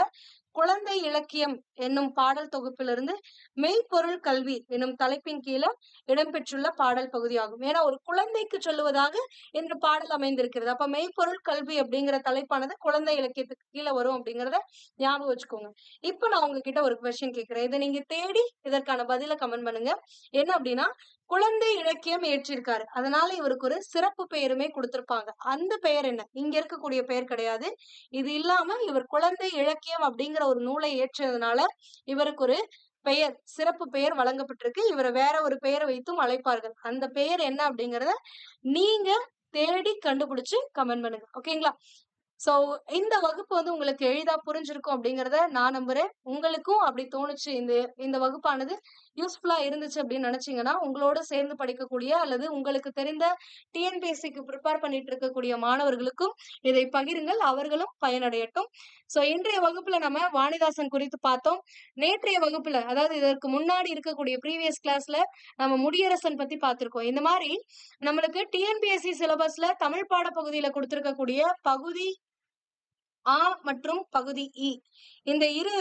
குழந்தை இலக்கியம் என்னும் பாடல் தொகுப்பிலிருந்து மெய்ப்பொருள் கல்வி என்னும் தலைப்பின் கீழே இடம்பெற்றுள்ள பாடல் பகுதியாகும். ஏன்னா ஒரு குழந்தைக்கு சொல்லுவதாக இந்த பாடல் அமைந்திருக்கிறது. அப்ப மெய்ப்பொருள் கல்வி அப்படிங்கிற தலைப்பானது குழந்தை இலக்கியத்துக்கு கீழே வரும் அப்படிங்கறத ஞாபகம் வச்சுக்கோங்க. இப்ப நான் உங்ககிட்ட ஒரு கொஸ்டின் கேட்கிறேன். இதை நீங்க தேடி இதற்கான பதில கமெண்ட் பண்ணுங்க. என்ன அப்படின்னா குழந்தை இலக்கியம் ஏற்றிருக்காரு, அதனால இவருக்கு ஒரு சிறப்பு பெயருமே கொடுத்திருப்பாங்க. அந்த பெயர் என்ன? இங்க இருக்கக்கூடிய பெயர் கிடையாது. இது இல்லாம இவர் குழந்தை இலக்கியம் அப்படிங்கிற ஒரு நூலை ஏற்றதுனால இவருக்கு ஒரு பெயர், சிறப்பு பெயர் வழங்கப்பட்டிருக்கு. இவரை வேற ஒரு பெயரை வைத்தும் அழைப்பார்கள். அந்த பெயர் என்ன அப்படிங்கறத நீங்க தேடி கண்டுபிடிச்சு கமெண்ட் பண்ணுங்க. ஓகேங்களா? சோ இந்த வகுப்பு உங்களுக்கு எளிதா புரிஞ்சிருக்கும் அப்படிங்கறத நான் நம்புறேன். உங்களுக்கும் அப்படி தோணுச்சு, இந்த வகுப்பானது யூஸ்ஃபுல்லா இருந்துச்சு அப்படின்னு நினைச்சீங்கன்னா உங்களோட சேர்ந்து படிக்கக்கூடிய அல்லது உங்களுக்கு தெரிந்த டிஎன்பிஎஸ்சிக்கு ப்ரிப்பேர் பண்ணிட்டு இருக்கக்கூடிய மாணவர்களுக்கும் இதை பகிருங்கள், அவர்களும் பயனடையட்டும். சோ இன்றைய வகுப்புல நம்ம வாணிதாசன் குறித்து பார்த்தோம். நேற்றைய வகுப்புல, அதாவது இதற்கு முன்னாடி இருக்கக்கூடிய ப்ரீவியஸ் கிளாஸ்ல நம்ம முடியரசன் பத்தி பார்த்திருக்கோம். இந்த மாதிரி நம்மளுக்கு டிஎன்பிஎஸ்சி சிலபஸ்ல தமிழ் பாட பகுதியில கொடுத்திருக்கக்கூடிய பகுதி ஆ மற்றும் பகுதி இ, இந்த இரு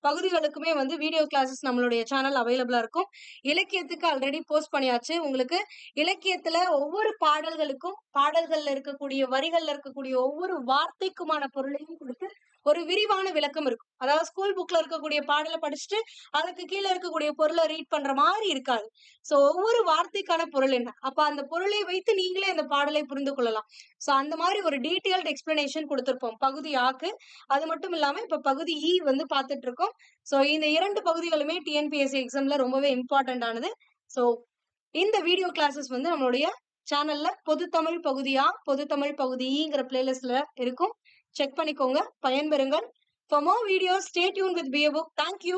பகுதிகளுக்குமே வீடியோ கிளாஸஸ் நம்மளுடைய சேனல் அவைலபிளா இருக்கும். இலக்கியத்துக்கு ஆல்ரெடி போஸ்ட் பண்ணியாச்சு. உங்களுக்கு இலக்கியத்துல ஒவ்வொரு பாடல்களுக்கும், பாடல்கள்ல இருக்கக்கூடிய வரிகள்ல இருக்கக்கூடிய ஒவ்வொரு வார்த்தைக்குமான பொருளையும் கொடுத்து ஒரு விரிவான விளக்கம் இருக்கும். அதாவது ஸ்கூல் புக்ல இருக்கக்கூடிய பாடலை படிச்சுட்டு அதுக்கு கீழே இருக்கக்கூடிய பொருளை ரீட் பண்ற மாதிரி இருக்காது. சோ ஒவ்வொரு வார்த்தைக்கான பொருள் என்ன, அப்ப அந்த பொருளை வைத்து நீங்களே அந்த பாடலை புரிந்து கொள்ளலாம். சோ அந்த மாதிரி ஒரு டீடைல்டு எக்ஸ்பிளனேஷன் கொடுத்திருப்போம் பகுதி ஆக்கு. அது மட்டும் இல்லாம இப்ப பகுதி இ பார்த்துட்டு இருக்கோம். சோ இந்த 2 பகுதிகளுமே டிஎன்பிஎஸ்சி எக்ஸாம்ல ரொம்பவே இம்பார்ட்டன்ட் ஆனது. சோ இந்த வீடியோ கிளாஸஸ் நம்மளுடைய சேனல்ல பொதுத்தமிழ் பகுதி ஆ, பொதுத்தமிழ் பகுதி ஈங்கிற பிளேலிஸ்ட்ல இருக்கும். செக் பண்ணிக்கோங்க, பயன்பெறுங்கள். For more videos, stay tuned with BA Book. Thank you.